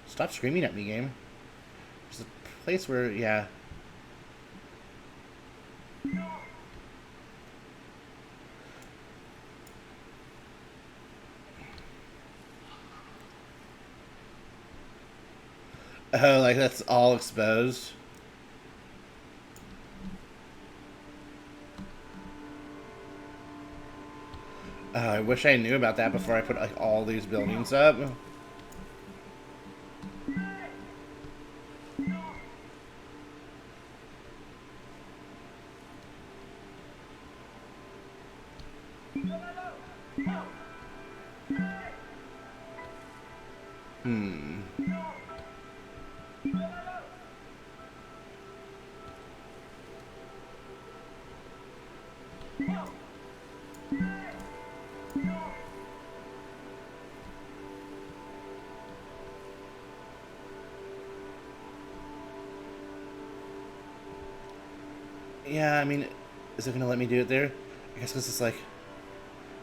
A: Stop screaming at me, game. There's a place where, yeah. Oh, like that's all exposed. Oh, I wish I knew about that before I put like all these buildings up. Yeah, I mean, is it gonna let me do it there? I guess this is like,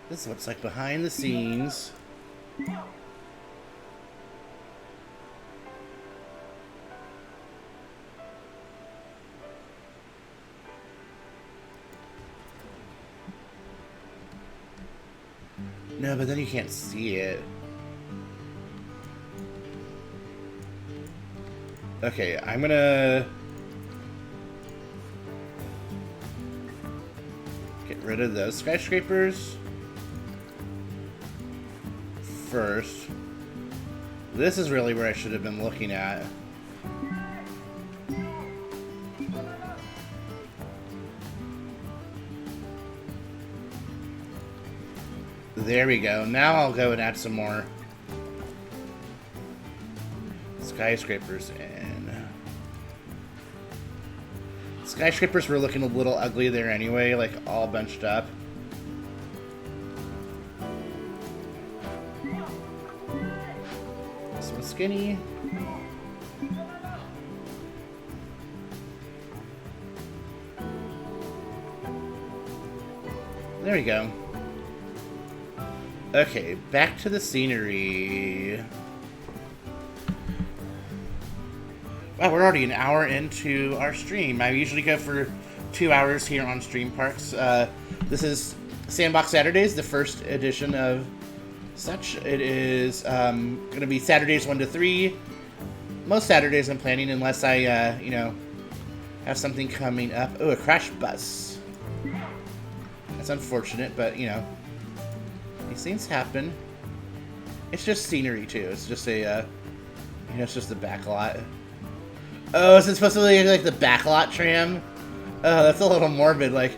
A: this is what's like behind the scenes. No, but then you can't see it. Okay, I'm gonna get rid of those skyscrapers first. This is really where I should have been looking at. There we go. Now I'll go and add some more skyscrapers in. Skyscrapers were looking a little ugly there anyway, like all bunched up. This one's skinny. There we go. Okay, back to the scenery. Wow, we're already an hour into our stream. I usually go for 2 hours here on StreamParks. This is Sandbox Saturdays, the first edition of such. It is going to be Saturdays 1 to 3. Most Saturdays I'm planning, unless I, you know, have something coming up. Oh, a crash bus. That's unfortunate, but, you know, these things happen. It's just scenery, too. It's just a, you know, it's just the backlot. Oh, is it supposed to be like the backlot tram? Oh, that's a little morbid. Like,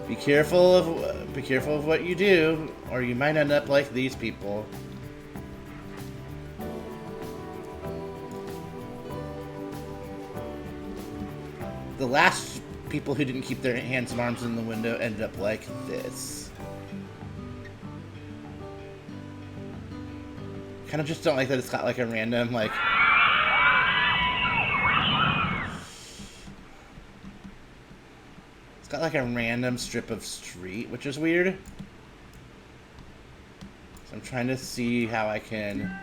A: be careful of what you do, or you might end up like these people. The last people who didn't keep their hands and arms in the window ended up like this. Kind of just don't like that it's got like a random, like... It's got like a random strip of street, which is weird. So I'm trying to see how I can...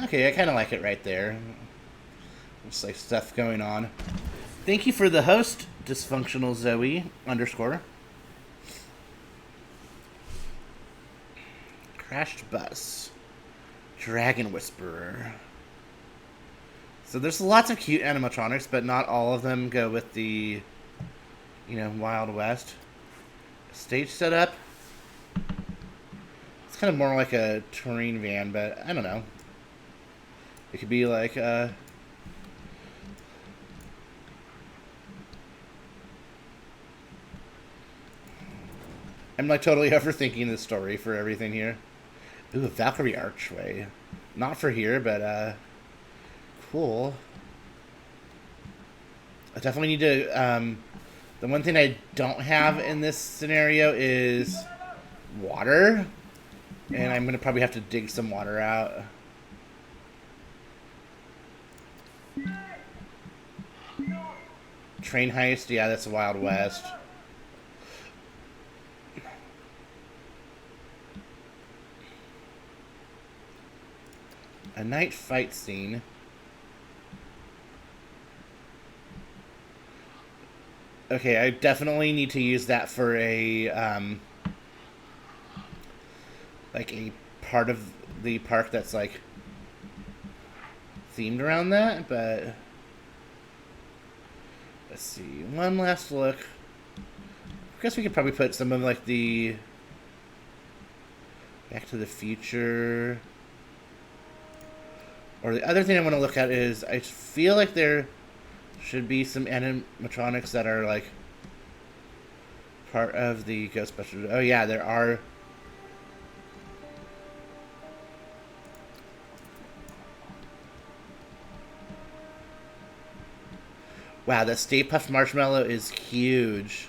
A: Okay, I kind of like it right there. Looks like stuff going on. Thank you for the host, Dysfunctional Zoe _ Crashed bus. Dragon Whisperer. So there's lots of cute animatronics, but not all of them go with the, you know, Wild West. Stage setup. It's kind of more like a touring van, but I don't know. It could be like, I'm like totally overthinking the story for everything here. Ooh, a Valkyrie archway. Not for here, but, cool. I definitely need to, the one thing I don't have in this scenario is water. And I'm gonna probably have to dig some water out. Train heist, yeah, that's the Wild West. A night fight scene. Okay, I definitely need to use that for a, like a part of the park that's like themed around that, but let's see. One last look. I guess we could probably put some of like the Back to the Future. Or the other thing I want to look at is I feel like there should be some animatronics that are like part of the Ghostbusters. Oh yeah, there are. Wow, that Stay Puft Marshmallow is huge.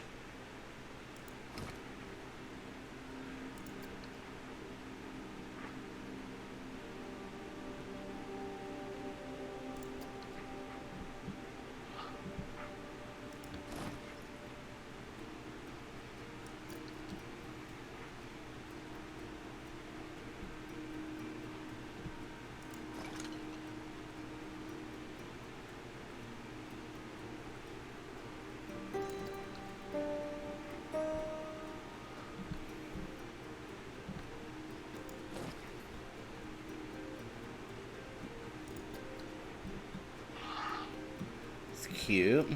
A: cute.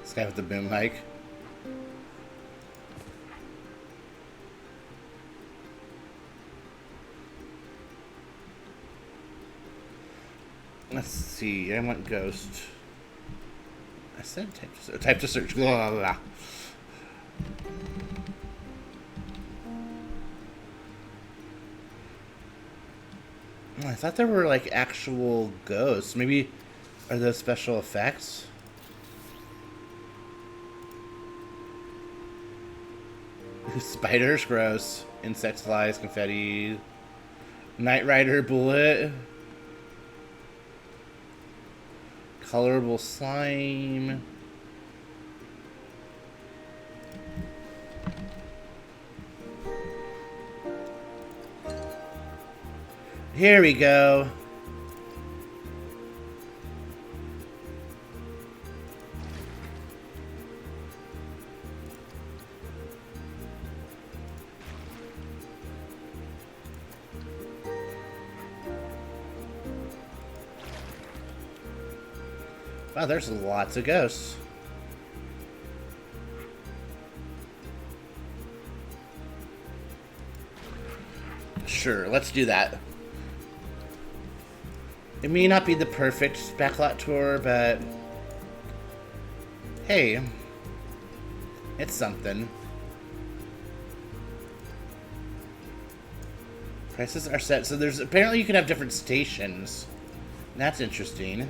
A: This guy with the boom mic. Let's see. I want ghost. I said type to search. Blah, blah, blah. I thought there were like actual ghosts. Maybe are those special effects? Spiders, gross. Insects, flies, confetti. Knight Rider bullet. Colorable slime. Here we go. Wow, there's lots of ghosts. Sure, let's do that. It may not be the perfect backlot tour, but hey, it's something. Prices are set, so there's apparently you can have different stations. That's interesting.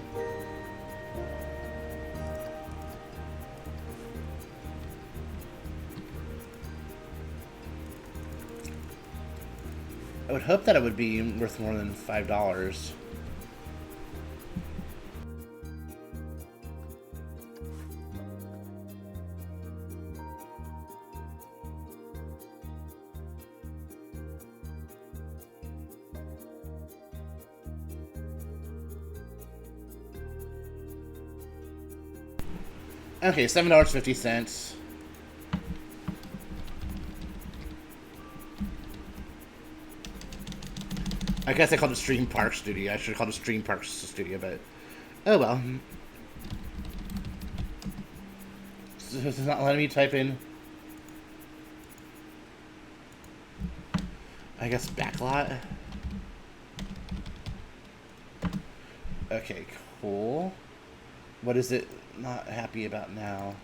A: I would hope that it would be worth more than $5. Okay, $7.50. I guess I called it StreamParks Studio. I should have called it StreamParks Studio, but oh well. It's not letting me type in. I guess backlot. Okay, cool. What is it not happy about now?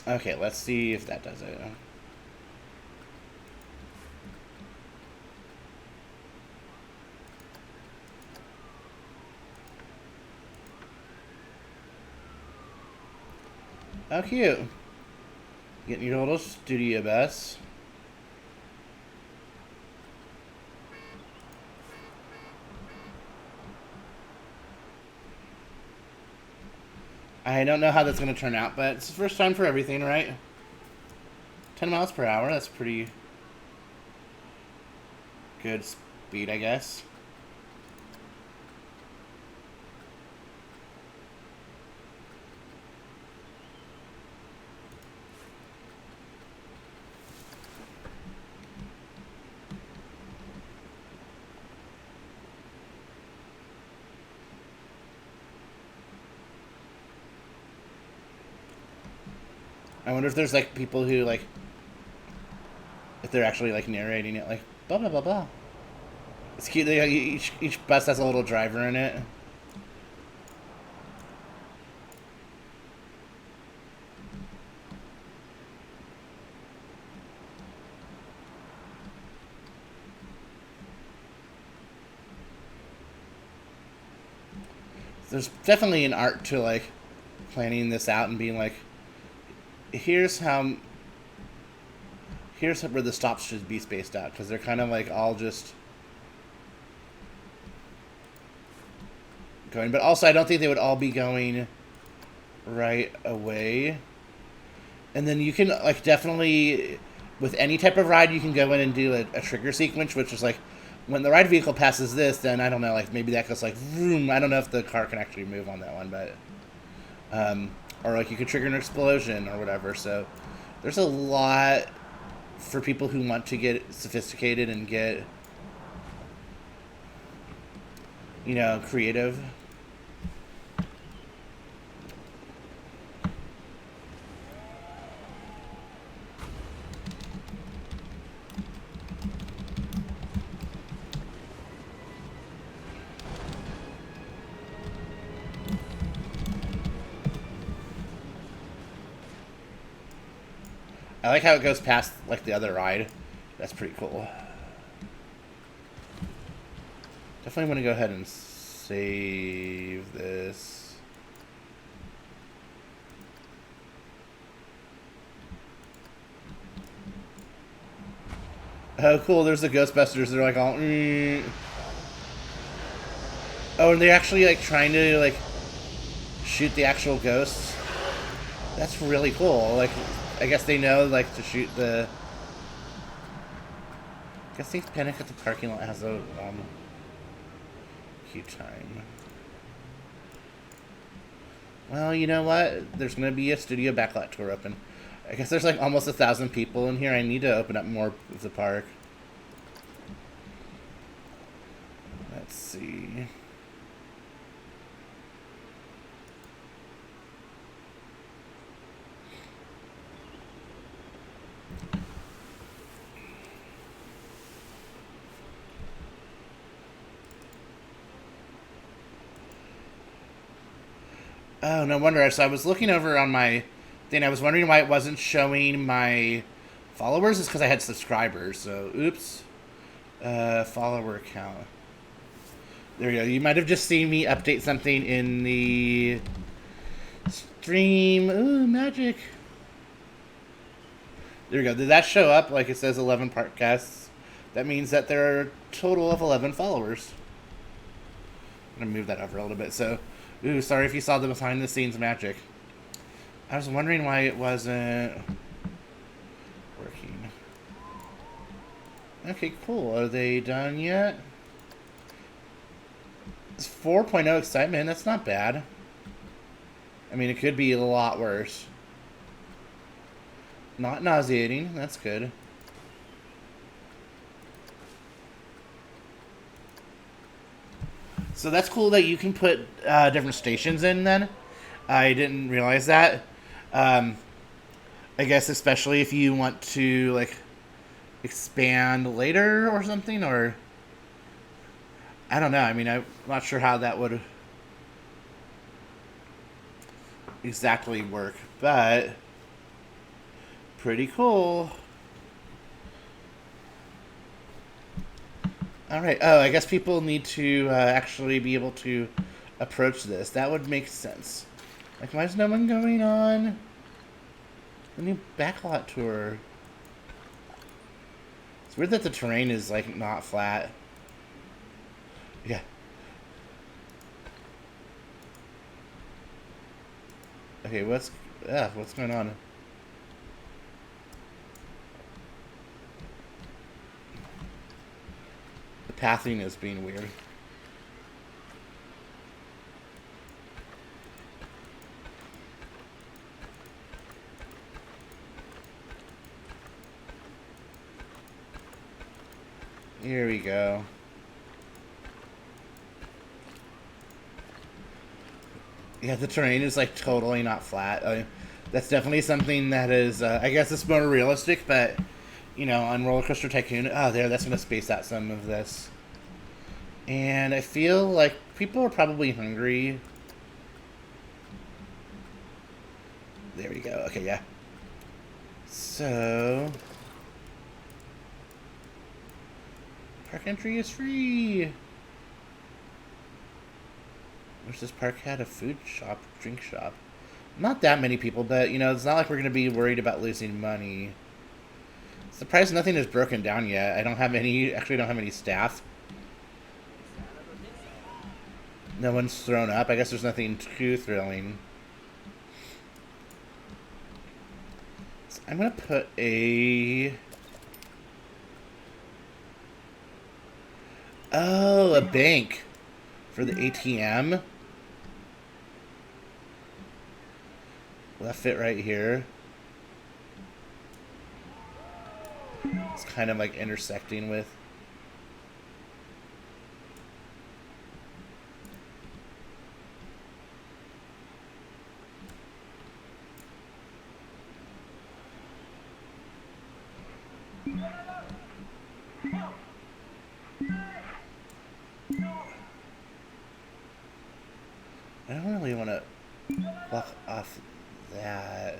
A: Okay, let's see if that does it. Oh, cute. Getting your little studio bus. I don't know how that's going to turn out, but it's the first time for everything, right? 10 miles per hour, that's pretty good speed, I guess. I wonder if there's like people who like, if they're actually like narrating it, like blah blah blah blah. It's cute. They, each bus has a little driver in it. There's definitely an art to like planning this out and being like, here's Here's where the stops should be spaced out, because they're kind of like all just going. But also, I don't think they would all be going right away. And then you can, like, definitely, with any type of ride, you can go in and do a trigger sequence, which is like, when the ride vehicle passes this, then I don't know, like, maybe that goes like, vroom. I don't know if the car can actually move on that one, but, or like you could trigger an explosion or whatever. So there's a lot for people who want to get sophisticated and get, you know, creative. I like how it goes past, like, the other ride. That's pretty cool. Definitely want to go ahead and save this. Oh, cool. There's the Ghostbusters. They're like all... Oh, and they're actually, like, trying to, like, shoot the actual ghosts. That's really cool. Like... I guess they know, like, to shoot the... I guess they Panic at the Parking Lot has a queue time. Well, you know what? There's going to be a studio backlot tour open. I guess there's, like, almost 1,000 people in here. I need to open up more of the park. Let's see... Oh, no wonder. So I was looking over on my thing. I was wondering why it wasn't showing my followers. It's because I had subscribers. So, oops. Follower count. There we go. You might have just seen me update something in the stream. Ooh, magic. There we go. Did that show up? Like it says 11 podcasts. That means that there are a total of 11 followers. I'm going to move that over a little bit. So... Ooh, sorry if you saw the behind-the-scenes magic. I was wondering why it wasn't working. Okay, cool. Are they done yet? It's 4.0 excitement. That's not bad. I mean, it could be a lot worse. Not nauseating. That's good. So that's cool that you can put different stations in then. I didn't realize that. I guess especially if you want to, like, expand later or something, or... I don't know. I mean, I'm not sure how that would exactly work, but pretty cool. Alright, oh, I guess people need to actually be able to approach this. That would make sense. Like, why is no one going on the new backlot tour? It's weird that the terrain is, like, not flat. Yeah. Okay, what's going on? Pathing is being weird. Here we go. Yeah, the terrain is, like, totally not flat. That's definitely something that is, I guess it's more realistic, but, you know, on Roller Coaster Tycoon, that's going to space out some of this. And I feel like people are probably hungry. There we go. Okay, yeah. So... Park entry is free! Wish this park had a food shop, drink shop. Not that many people, but, you know, it's not like we're going to be worried about losing money. Surprised nothing is broken down yet. I don't have any. Actually, don't have any staff. No one's thrown up. I guess there's nothing too thrilling. So I'm gonna put a. Oh, a bank for the ATM. Will that fit right here? It's kind of like intersecting with. I don't really want to block off that.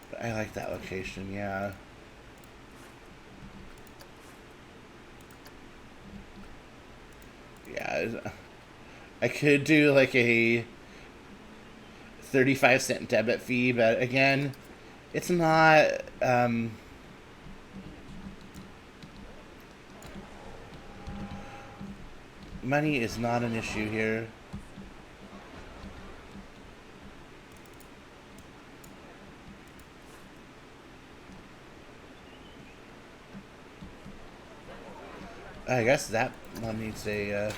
A: But I like that location, yeah. Yeah, I could do like a 35-cent debit fee, but again, it's not, money is not an issue here. I guess that one needs a,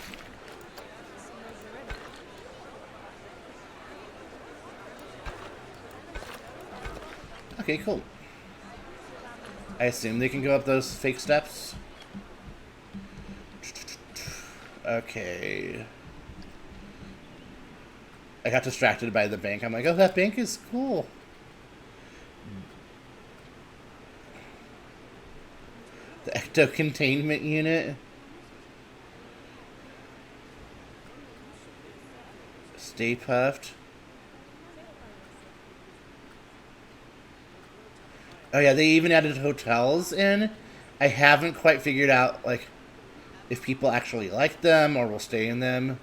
A: Okay, cool. I assume they can go up those fake steps. Okay. I got distracted by the bank. I'm like, oh, that bank is cool. The ecto containment unit. Stay puffed. Oh yeah, they even added hotels in. I haven't quite figured out, like, if people actually like them or will stay in them.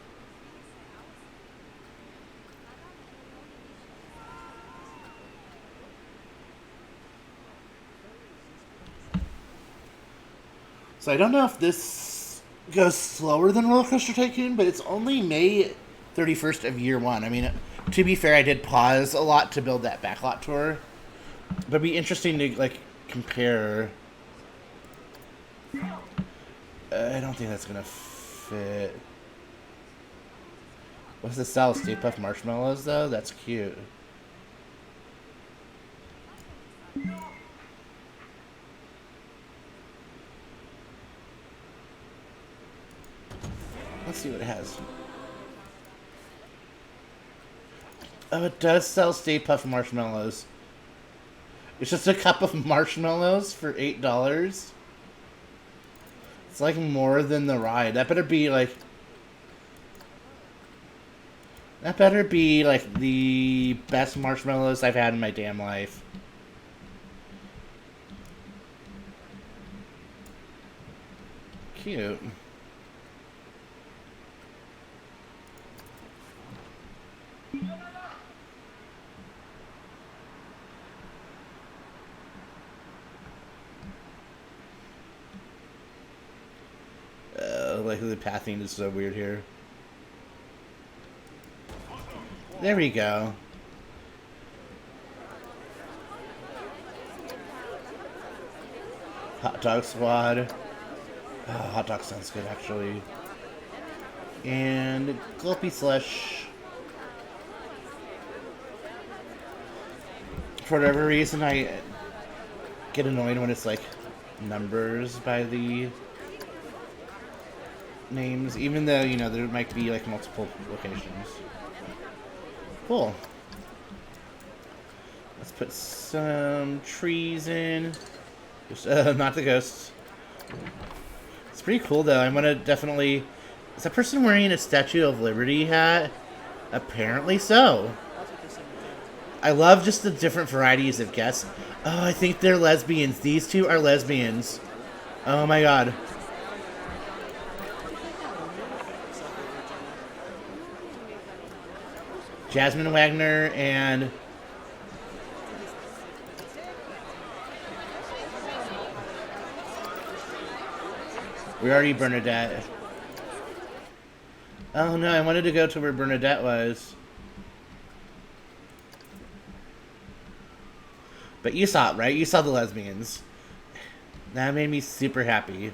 A: So I don't know if this goes slower than Roller Coaster Tycoon, but it's only May 31st of year one. I mean, to be fair, I did pause a lot to build that backlot tour. But it'd be interesting to, like, compare. I don't think that's gonna fit. What's the style of Stay Puft Marshmallows, though? That's cute. Let's see what it has. Oh, it does sell Stay Puft Marshmallows. It's just a cup of marshmallows for $8. It's like more than the ride. That better be like... That better be like the best marshmallows I've had in my damn life. Cute. Like the pathing is so weird here. There we go. Hot dog squad. Oh, hot dog sounds good actually. And Gulpy Slush. For whatever reason, I get annoyed when it's like numbers by the names, even though, you know, there might be like multiple locations. Cool. Let's put some trees in. Just, not the ghosts. It's pretty cool though. I'm gonna definitely... Is that person wearing a Statue of Liberty hat? Apparently so. I love just the different varieties of guests. Oh, I think they're lesbians. These two are lesbians. Oh my god. Jasmine Wagner and Where are you, Bernadette? Oh no, I wanted to go to where Bernadette was. But you saw it, right? You saw the lesbians. That made me super happy.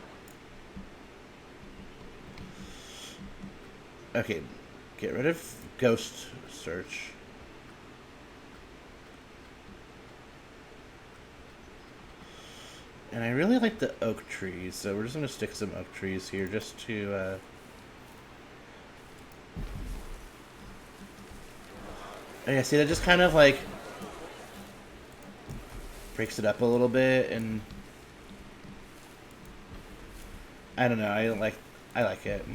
A: Okay, get rid of ghost search. And I really like the oak trees, so we're just going to stick some oak trees here just to... Oh yeah, see, that just kind of like breaks it up a little bit, and I don't know, I like it.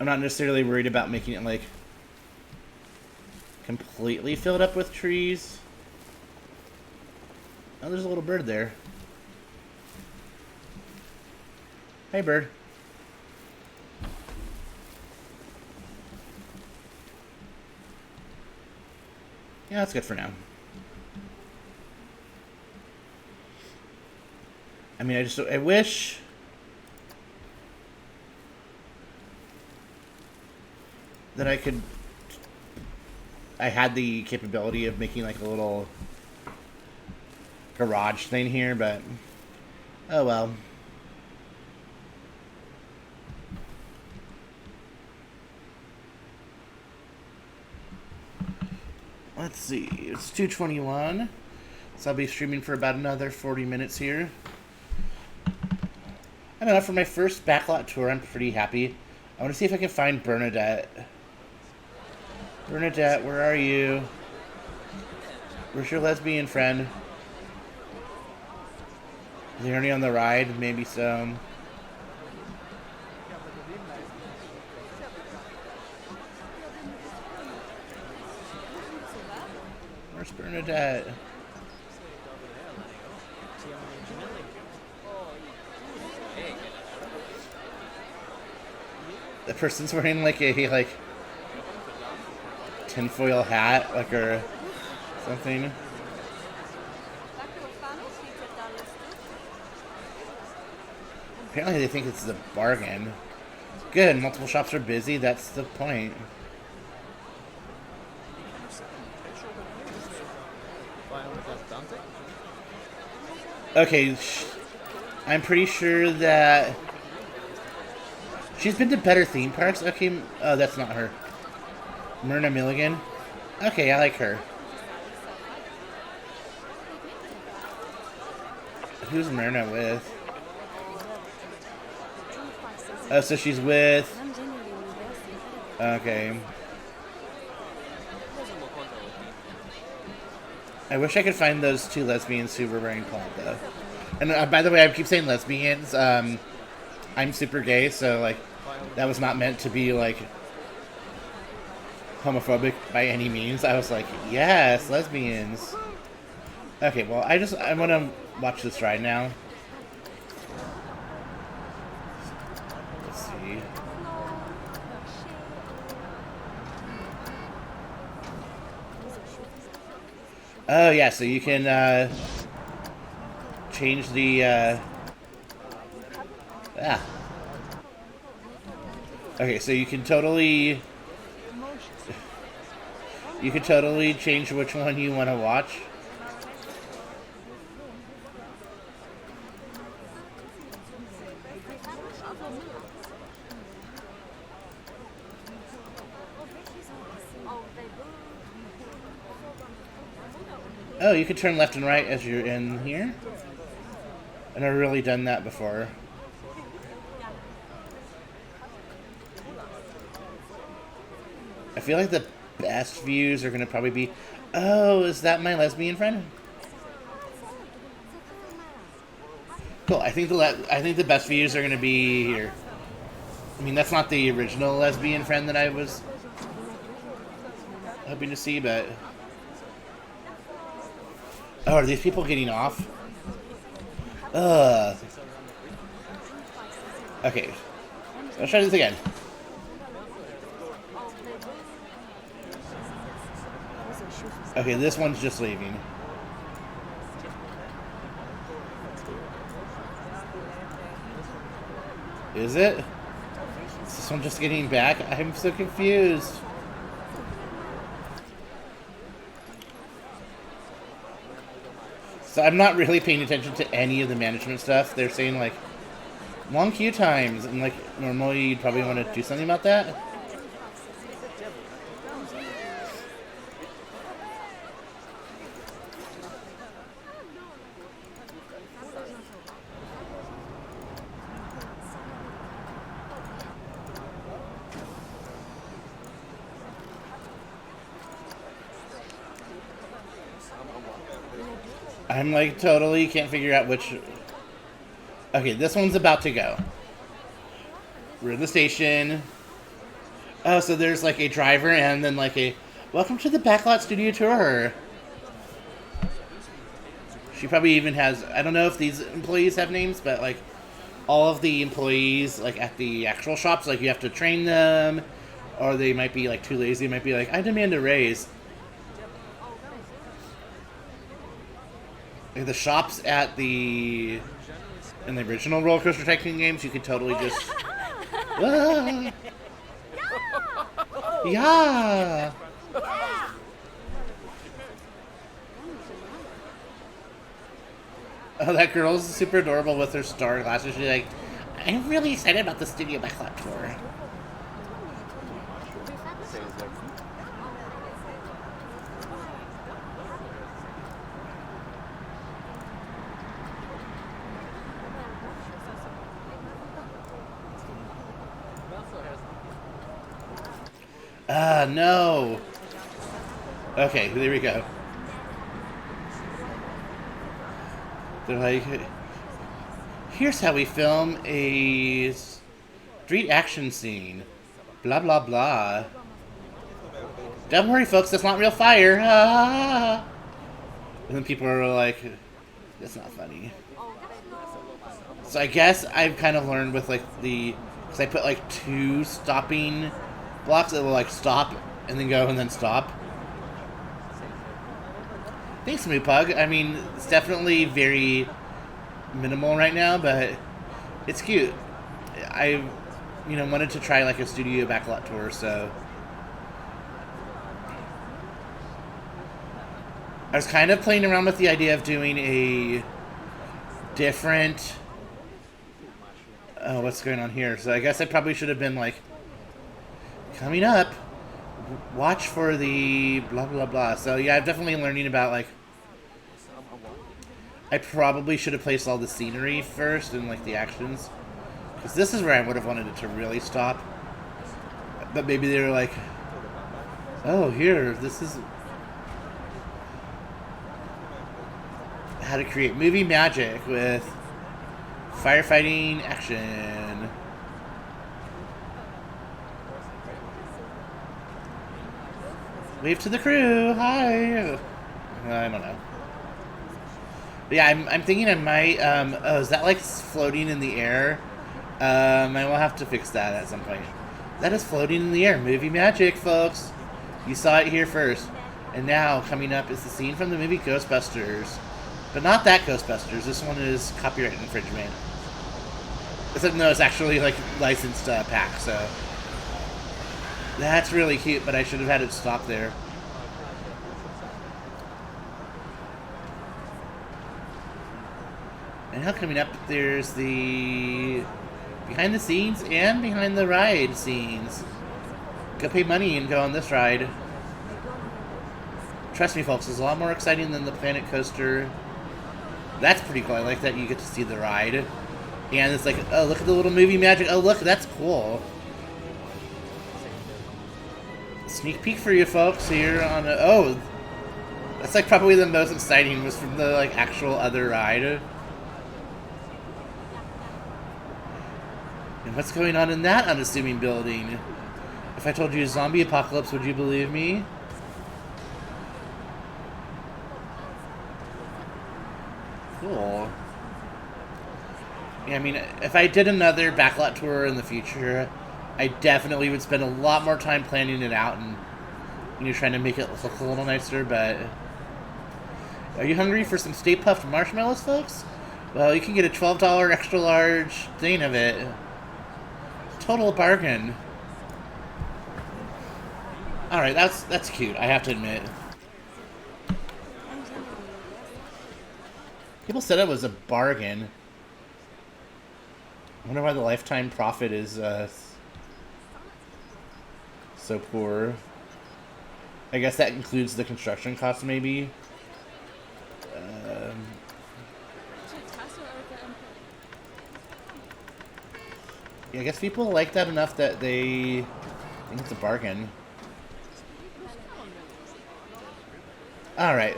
A: I'm not necessarily worried about making it like completely filled up with trees. Oh, there's a little bird there. Hey, bird. Yeah, that's good for now. I mean, I wish that I had the capability of making like a little garage thing here, but oh well. Let's see, it's 2:21, so I'll be streaming for about another 40 minutes here. I don't know, for my first backlot tour, I'm pretty happy. I want to see if I can find Bernadette. Bernadette, where are you? Where's your lesbian friend? Is he already on the ride? Maybe so. Where's Bernadette? The person's wearing like a tinfoil hat, like, or something. Apparently they think it's a bargain. Good, multiple shops are busy, that's the point. Okay, I'm pretty sure that she's been to better theme parks. Okay, oh, that's not her. Myrna Milligan. Okay, I like her. Who's Myrna with? Oh, so she's with... Okay. I wish I could find those two lesbians who were wearing plaid, though. And by the way, I keep saying lesbians. I'm super gay, so, like, that was not meant to be, like, homophobic by any means. I was like, yes, lesbians. Okay, well, I want to watch this ride now. Let's see. Oh, yeah, so you can, change the, Okay, so you can totally change which one you want to watch. Oh, you can turn left and right as you're in here. I've never really done that before. I feel like the best views are going to probably be... Oh, is that my lesbian friend? Cool, I think the best views are going to be here. I mean, that's not the original lesbian friend that I was hoping to see, but... Oh, are these people getting off? Ugh. Okay. Let's try this again. Okay, this one's just leaving. Is it? Is this one just getting back? I'm so confused. So I'm not really paying attention to any of the management stuff. They're saying, like, long queue times, and, like, normally you'd probably want to do something about that. I'm like totally can't figure out which. Okay, this one's about to go. We're in the station. Oh, so there's like a driver and then like a welcome to the Backlot Studio Tour. She probably even has, I don't know if these employees have names, but like all of the employees like at the actual shops, like you have to train them, or they might be like too lazy. They might be like, I demand a raise. Like the shops at in the original roller coaster tycoon games, you could totally just yeah. Oh, that girl's super adorable with her star glasses. She's like, I'm really excited about the Studio Backlot Tour. No. Okay, there we go. They're like, here's how we film a street action scene. Blah, blah, blah. Don't worry, folks, that's not real fire. Ah. And then people are like, that's not funny. So I guess I've kind of learned with like because I put like 2 stopping blocks that will like stop and then go and then stop. Thanks, Moopug. I mean, it's definitely very minimal right now, but it's cute. I, wanted to try like a studio backlot tour, so I was kind of playing around with the idea of doing a different. Oh, what's going on here? So I guess I probably should have been like, coming up, watch for the blah blah blah. So yeah, I'm definitely learning about like. I probably should have placed all the scenery first and like the actions, because this is where I would have wanted it to really stop. But maybe they were like, "Oh, here, this is how to create movie magic with firefighting action." Wave to the crew. Hi. I don't know. But yeah, I'm thinking I might. Oh, is that like floating in the air? I will have to fix that at some point. That is floating in the air. Movie magic, folks. You saw it here first. And now coming up is the scene from the movie Ghostbusters, but not that Ghostbusters. This one is copyright infringement. Except no, it's actually like licensed pack. So that's really cute. But I should have had it stop there. And now coming up, there's the behind the scenes and behind the ride scenes. Go pay money and go on this ride. Trust me, folks, it's a lot more exciting than the Planet Coaster. That's pretty cool. I like that you get to see the ride. And it's like, oh, look at the little movie magic. Oh, look, that's cool. Sneak peek for you folks here on a... Oh, that's like probably the most exciting was from the like actual other ride. And what's going on in that unassuming building? If I told you zombie apocalypse, would you believe me? Cool. Yeah, I mean, if I did another backlot tour in the future, I definitely would spend a lot more time planning it out and trying to make it look a little nicer, but... Are you hungry for some Stay Puft marshmallows, folks? Well, you can get a $12 extra large thing of it. total bargain. All right, that's cute. I have to admit. People said it was a bargain. I wonder why the lifetime profit is so poor. I guess that includes the construction costs, maybe. Yeah, I guess people like that enough that they think it's a bargain. Alright.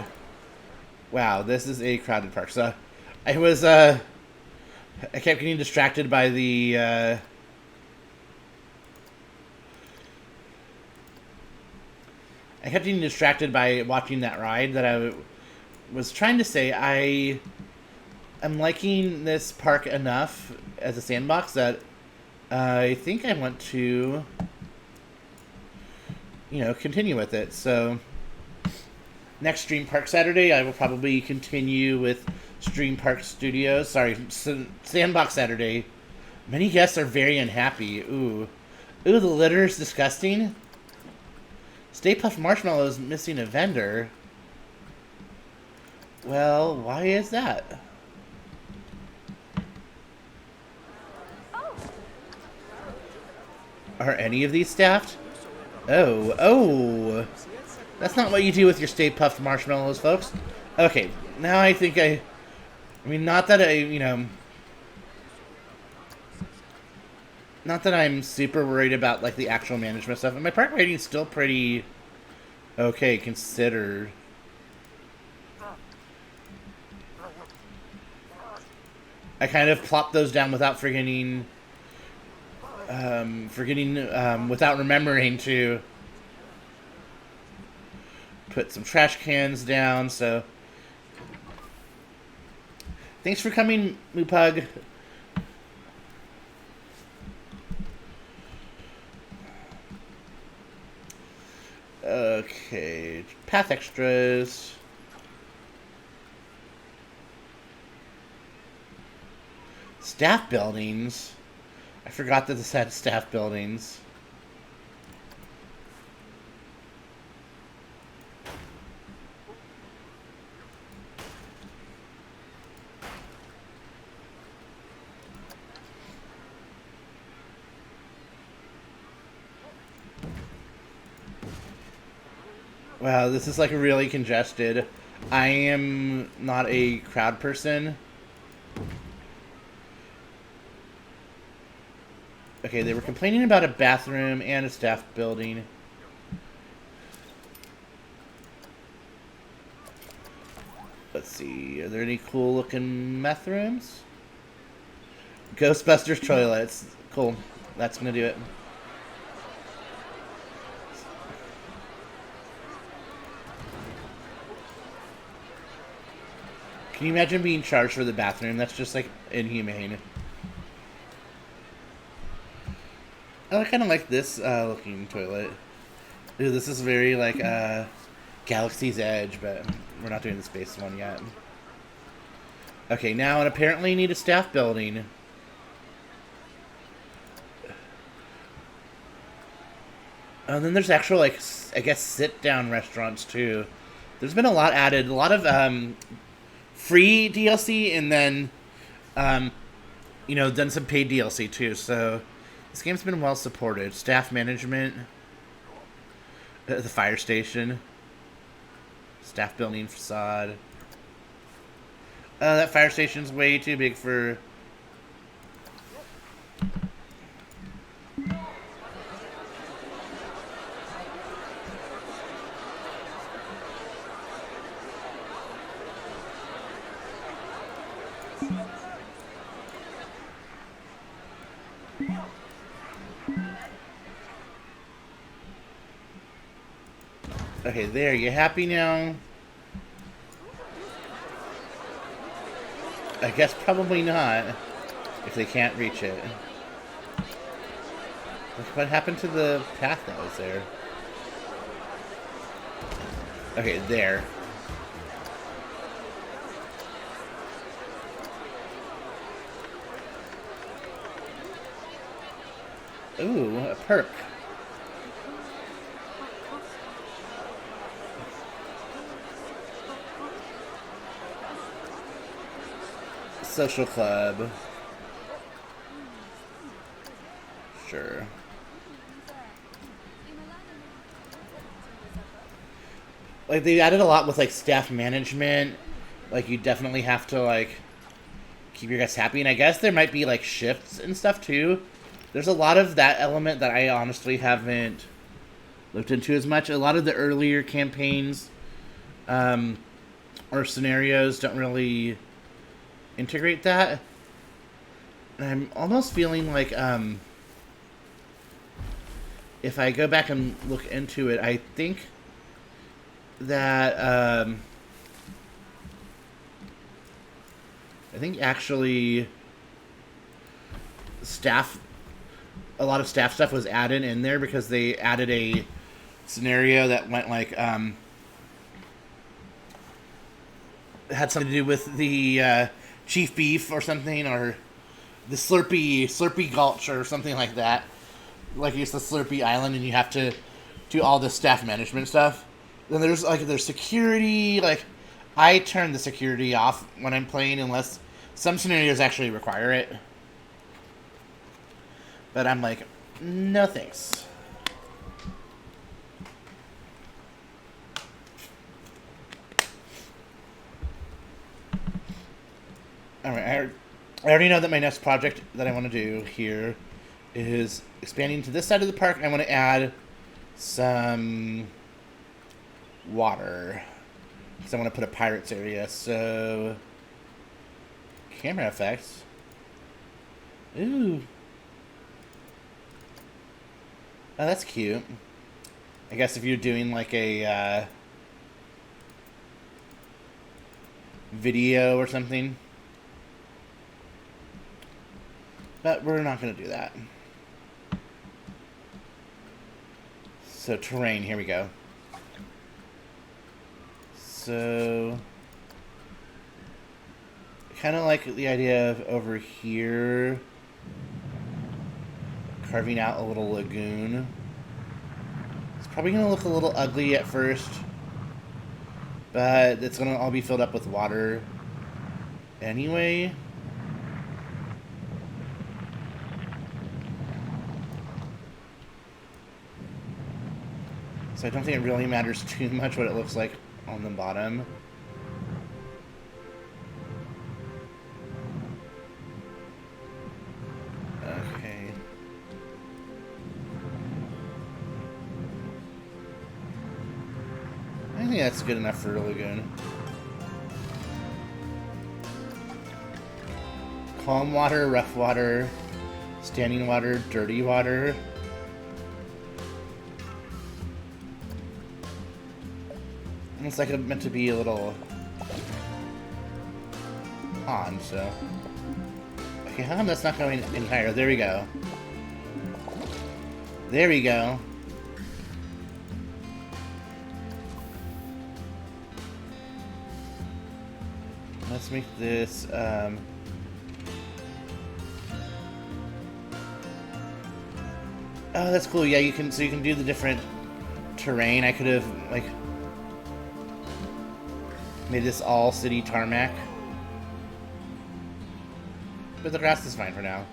A: Wow, this is a crowded park. So, I was, I kept getting distracted by the, I kept getting distracted by watching that ride that I was trying to say. I'm liking this park enough as a sandbox that I think I want to, continue with it. So, next StreamParks Saturday, I will probably continue with StreamParks Studios. Sorry, Sandbox Saturday. Many guests are very unhappy. Ooh, the litter is disgusting. Stay Puft Marshmallow is missing a vendor. Well, why is that? Are any of these staffed? Oh. That's not what you do with your Stay Puft Marshmallows, folks. Okay, now I think I mean, not that not that I'm super worried about, like, the actual management stuff. And my park rating is still pretty okay, considered. I kind of plopped those down without forgetting, without remembering to put some trash cans down, so thanks for coming, Moopug. Okay, path extras. Staff buildings. I forgot that this had staff buildings. Wow, this is like really congested. I am not a crowd person. Okay, they were complaining about a bathroom and a staff building. Let's see, are there any cool looking meth rooms? Ghostbusters toilets. Cool, that's gonna do it. Can you imagine being charged for the bathroom? That's just, like, inhumane. Oh, I kind of like this looking toilet. Ooh, this is very, like, Galaxy's Edge, but we're not doing the space one yet. Okay, now I apparently need a staff building. And then there's actual, like, I guess, sit-down restaurants, too. There's been a lot added. A lot of, free DLC, and then, done some paid DLC too. So this game's been well supported. Staff management, the fire station, staff building facade. That fire station's way too big for. Okay, there. You happy now? I guess probably not, if they can't reach it. What happened to the path that was there? Okay, there. Ooh, a perk. Social club. Sure. Like, they added a lot with, like, staff management. Like, you definitely have to, like, keep your guys happy. And I guess there might be, like, shifts and stuff, too. There's a lot of that element that I honestly haven't looked into as much. A lot of the earlier campaigns or scenarios don't really integrate that. And I'm almost feeling like if I go back and look into it, I think that actually a lot of staff stuff was added in there because they added a scenario that went like had something to do with the chief beef or something, or the Slurpee Gulch or something like that. Like it's the Slurpee Island, and you have to do all the staff management stuff. Then there's security. Like, I turn the security off when I'm playing unless some scenarios actually require it. But I'm like, no thanks. Alright, I already know that my next project that I want to do here is expanding to this side of the park. I want to add some water, because I want to put a pirates area. So, camera effects. Ooh. Oh, that's cute. I guess if you're doing like a video or something. But we're not going to do that. So, terrain, here we go. So, kind of like the idea of over here carving out a little lagoon. It's probably going to look a little ugly at first, but it's going to all be filled up with water anyway. So I don't think it really matters too much what it looks like on the bottom. Okay. I think that's good enough for a lagoon. Calm water, rough water, standing water, dirty water. It's like it's meant to be a little pond, so. Okay, how come that's not going any higher? There we go. There we go. Let's make this, oh, that's cool. Yeah, you can do the different terrain. I could have, like, made this all city tarmac. But the grass is fine for now.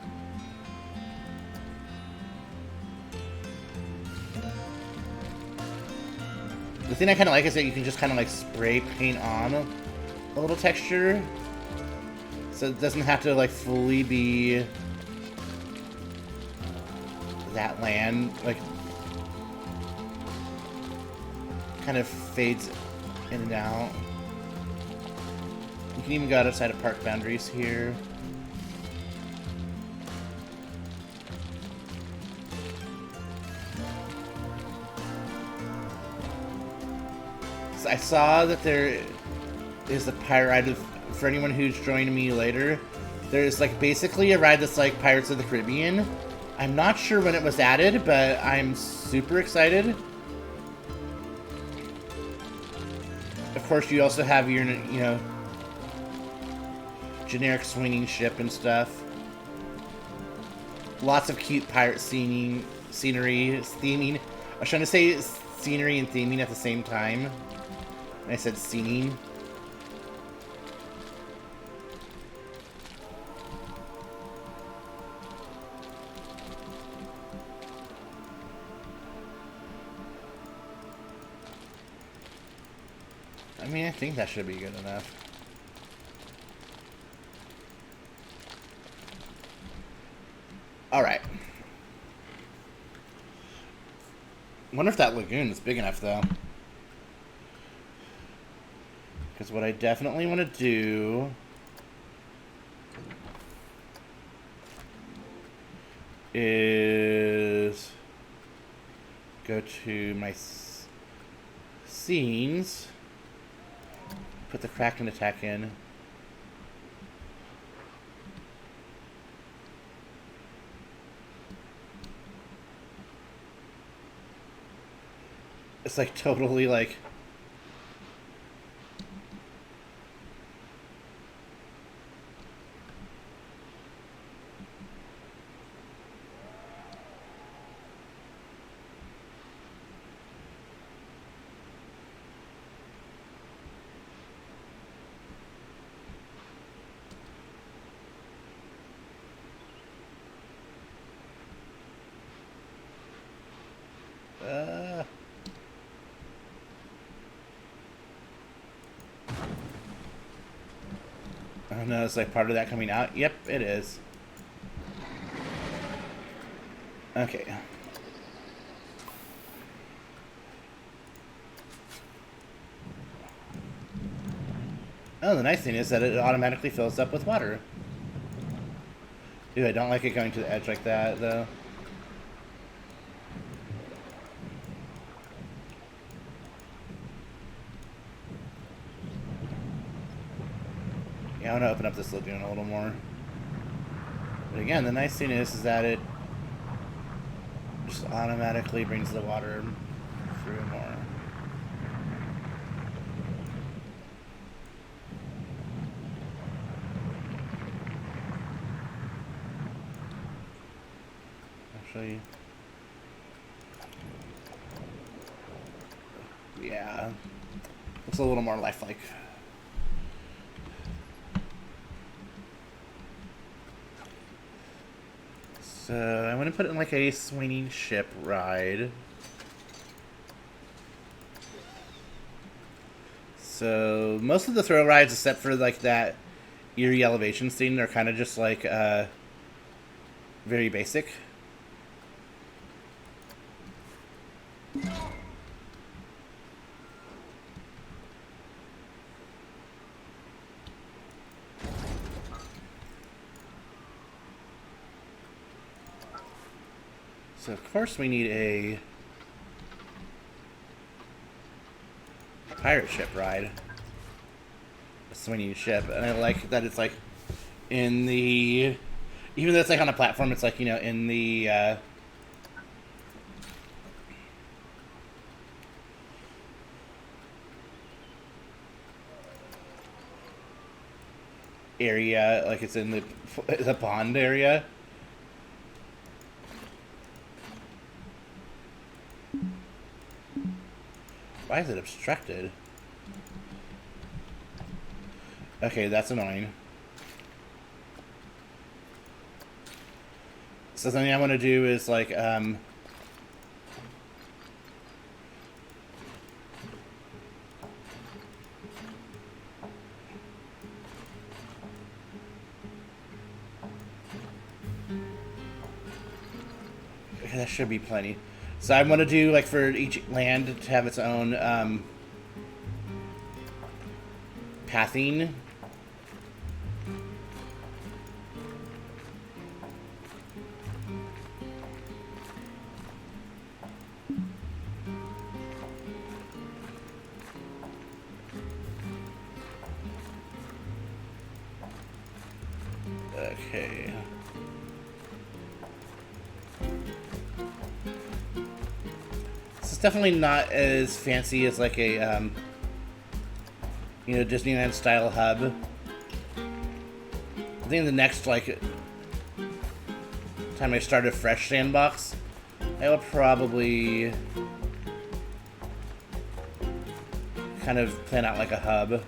A: The thing I kind of like is that you can just kind of like spray paint on a little texture. So it doesn't have to like fully be that land. Like, kind of fades in and out. You can even go outside of park boundaries here. So I saw that there is a pirate ride for anyone who's joining me later. There's like basically a ride that's like Pirates of the Caribbean. I'm not sure when it was added, but I'm super excited. Of course, you also have your, you know, generic swinging ship and stuff. Lots of cute pirate scenery, theming. I was trying to say scenery and theming at the same time. And I said scening. I mean, I think that should be good enough. Alright. Wonder if that lagoon is big enough, though. Because what I definitely want to do is go to my scenes, put the Kraken attack in. It's like totally like... Oh no, it's like part of that coming out? Yep, it is. Okay. Oh, the nice thing is that it automatically fills up with water. Dude, I don't like it going to the edge like that, though. I want to open up this lagoon a little more. But again, the nice thing is that it just automatically brings the water through more. Actually, yeah, looks a little more lifelike. So I'm going to put it in like a swinging ship ride. So most of the thrill rides, except for like that eerie elevation scene, are kind of just like very basic. So of course we need a pirate ship ride. A swinging ship. And I like that it's like in the... Even though it's like on a platform, it's like, you know, in the... area, like it's in the pond area. Why is it obstructed? Okay, that's annoying. So something I want to do is like, okay, that should be plenty. So I want to do, like, for each land to have its own, pathing. Okay. It's definitely not as fancy as like a, you know, Disneyland style hub. I think the next like time I start a fresh sandbox, I will probably kind of plan out like a hub.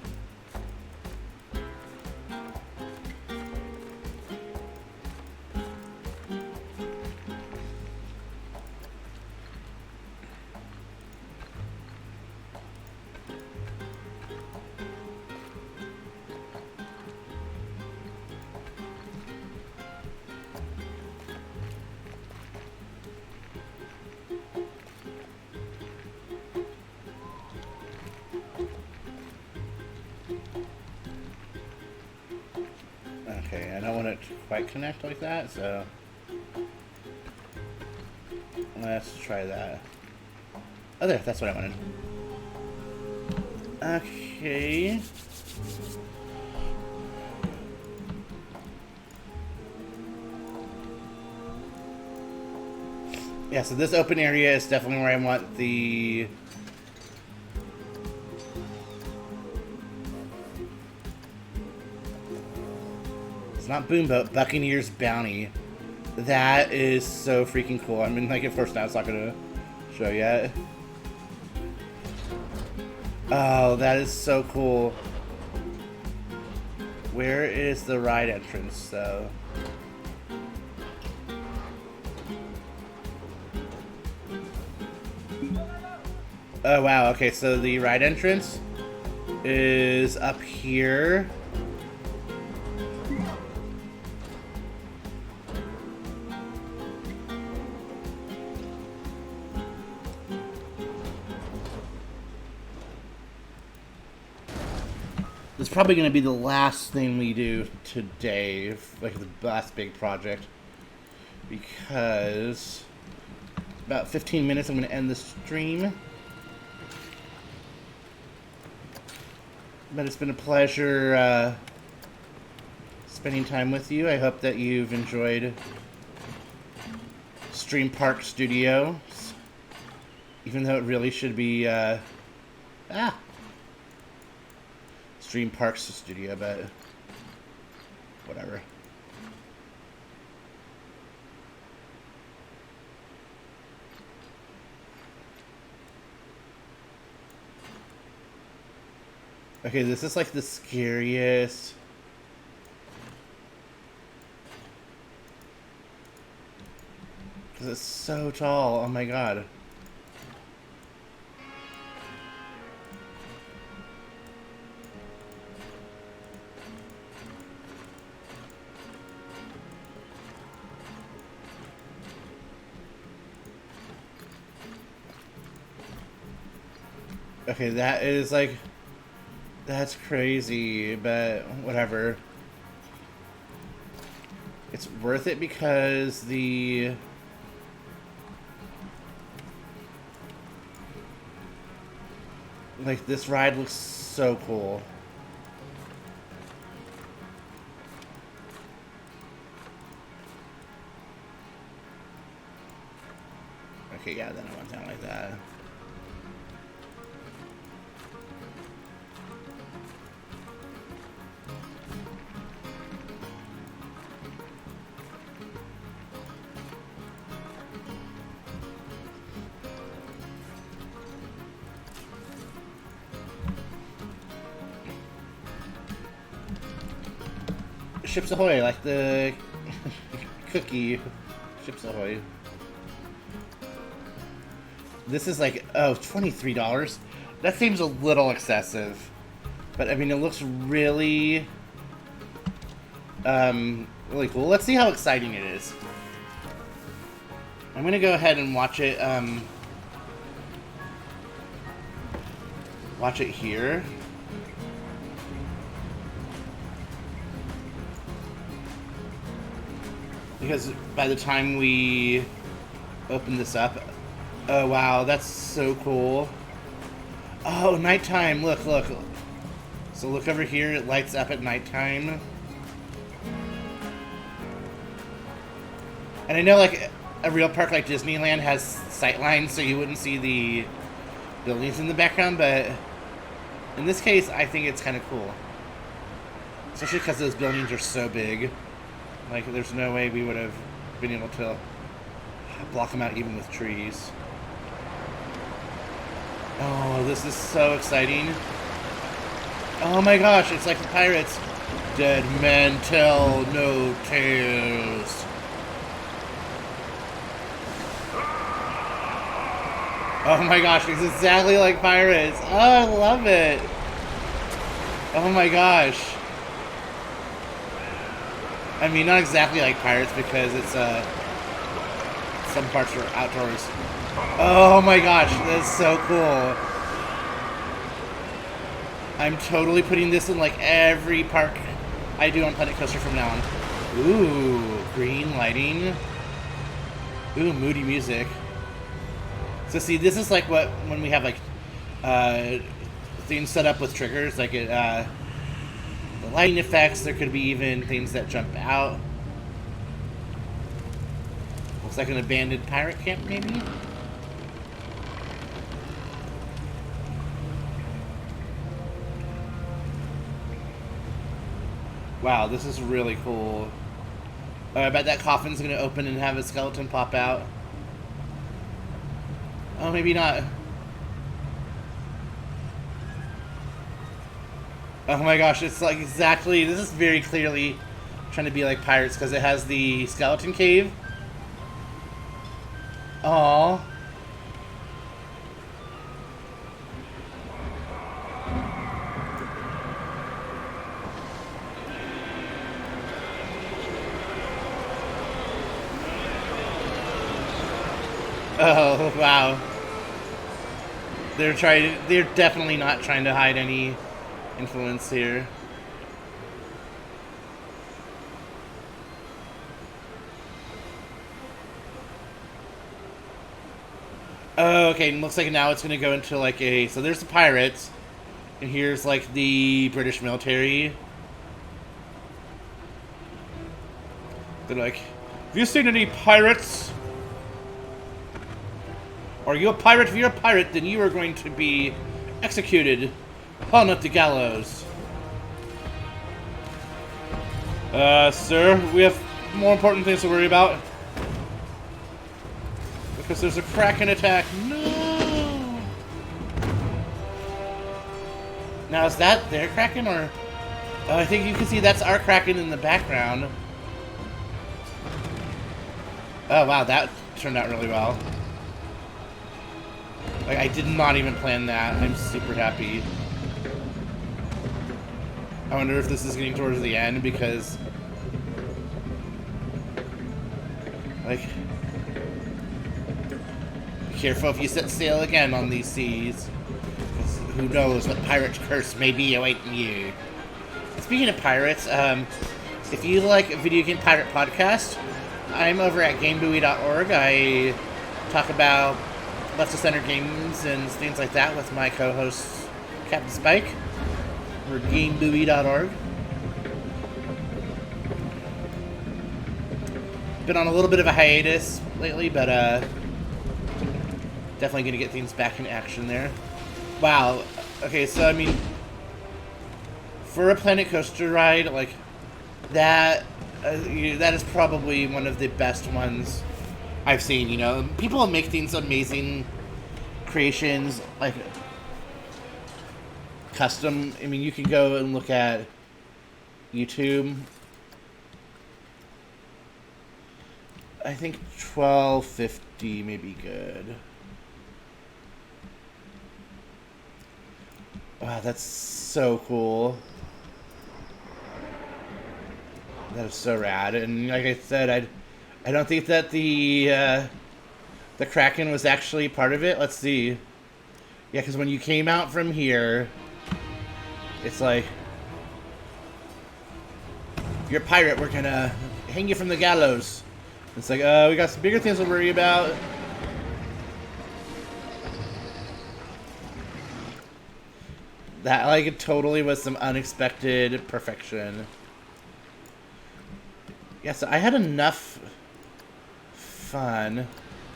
A: Okay, I don't want it to quite connect like that, so let's try that. Oh, there, that's what I wanted. Okay. Yeah, so this open area is definitely where I want the... It's not Boomboat, Buccaneer's Bounty. That is so freaking cool. I mean, like, of course now it's not gonna show yet. Oh, that is so cool. Where is the ride entrance, though? Oh, wow. Okay, so the ride entrance is up here. It's probably going to be the last thing we do today, like the last big project, because about 15 minutes I'm going to end the stream. But it's been a pleasure spending time with you. I hope that you've enjoyed StreamParks Studios, even though it really should be StreamParks Studio, but whatever. Okay, this is like the scariest. Because it's so tall. Oh my god. Okay, that is like... That's crazy, but whatever. It's worth it because the... Like, this ride looks so cool. Okay, yeah, then I went down like that. Ships Ahoy, like the cookie. Ships Ahoy. This is like, oh, $23. That seems a little excessive. But, I mean, it looks really, really cool. Let's see how exciting it is. I'm going to go ahead and watch it here. Because by the time we open this up... Oh, wow, that's so cool. Oh, nighttime, look, look. So look over here, it lights up at nighttime. And I know, like, a real park like Disneyland has sightlines, so you wouldn't see the buildings in the background, but in this case, I think it's kind of cool. Especially because those buildings are so big. Like, there's no way we would have being able to block them out even with trees. Oh, this is so exciting. Oh my gosh, it's like the pirates. Dead men tell no tales. Oh my gosh, it's exactly like pirates. Oh, I love it. Oh my gosh. I mean, not exactly like pirates because it's, some parts are outdoors. Oh my gosh, that's so cool. I'm totally putting this in like every park I do on Planet Coaster from now on. Ooh, green lighting. Ooh, moody music. So see, this is like what, when we have like, things set up with triggers, like it, the lighting effects, there could be even things that jump out. Looks like an abandoned pirate camp, maybe? Wow, this is really cool. I bet that coffin's gonna open and have a skeleton pop out. Oh, maybe not. Oh my gosh, it's like exactly, this is very clearly trying to be like pirates because it has the skeleton cave. Aww. Oh, wow. They're definitely not trying to hide any influence here. Oh, okay, looks like now it's gonna go into like a, so there's the pirates, and here's like the British military. They're like, have you seen any pirates? Are you a pirate? If you're a pirate, then you are going to be executed upon up the gallows. Sir, we have more important things to worry about. Because there's a Kraken attack. No! Now, is that their Kraken, or... I think you can see that's our Kraken in the background. Oh, wow, that turned out really well. Like, I did not even plan that. I'm super happy. I wonder if this is getting towards the end, because... like... be careful if you set sail again on these seas. Because who knows what pirate curse may be awaiting you. Speaking of pirates, if you like a video game pirate podcast, I'm over at GameBuoy.org. I talk about left to center games and things like that with my co-host Captain Spike. We're GameBuoy.org. Been on a little bit of a hiatus lately, but definitely gonna get things back in action there. Wow. Okay, so I mean, for a Planet Coaster ride, like that, that is probably one of the best ones I've seen. You know, people make things amazing creations, like custom. I mean, you can go and look at YouTube. I think 1250 may be good. Wow, that's so cool. That is so rad. And like I said, I don't think that the Kraken was actually part of it. Let's see. Yeah, because when you came out from here, it's like, if you're a pirate, we're gonna hang you from the gallows. It's like, we got some bigger things to worry about. That, like, it totally was some unexpected perfection. Yeah, so I had enough fun.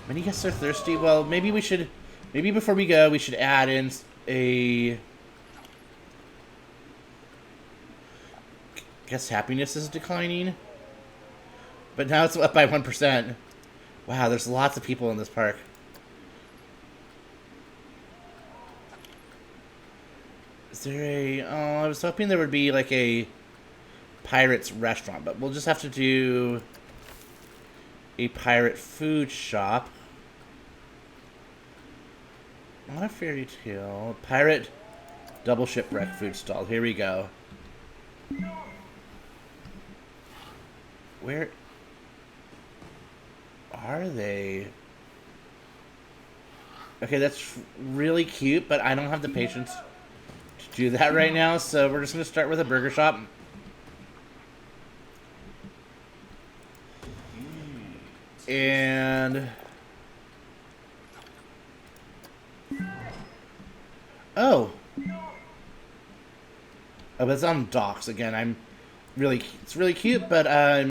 A: Many guests are thirsty. Well, maybe we should... maybe before we go, we should add in a... guess happiness is declining. But now it's up by 1%. Wow, there's lots of people in this park. Is there a... Oh, I was hoping there would be like a pirate's restaurant, but we'll just have to do a pirate food shop. Not a fairy tale. Pirate double shipwreck food stall. Here we go. Where are they? Okay, that's really cute, but I don't have the patience to do that right now, so we're just going to start with a burger shop. And... Oh! Oh, but it's on docks again. It's really cute, but I'm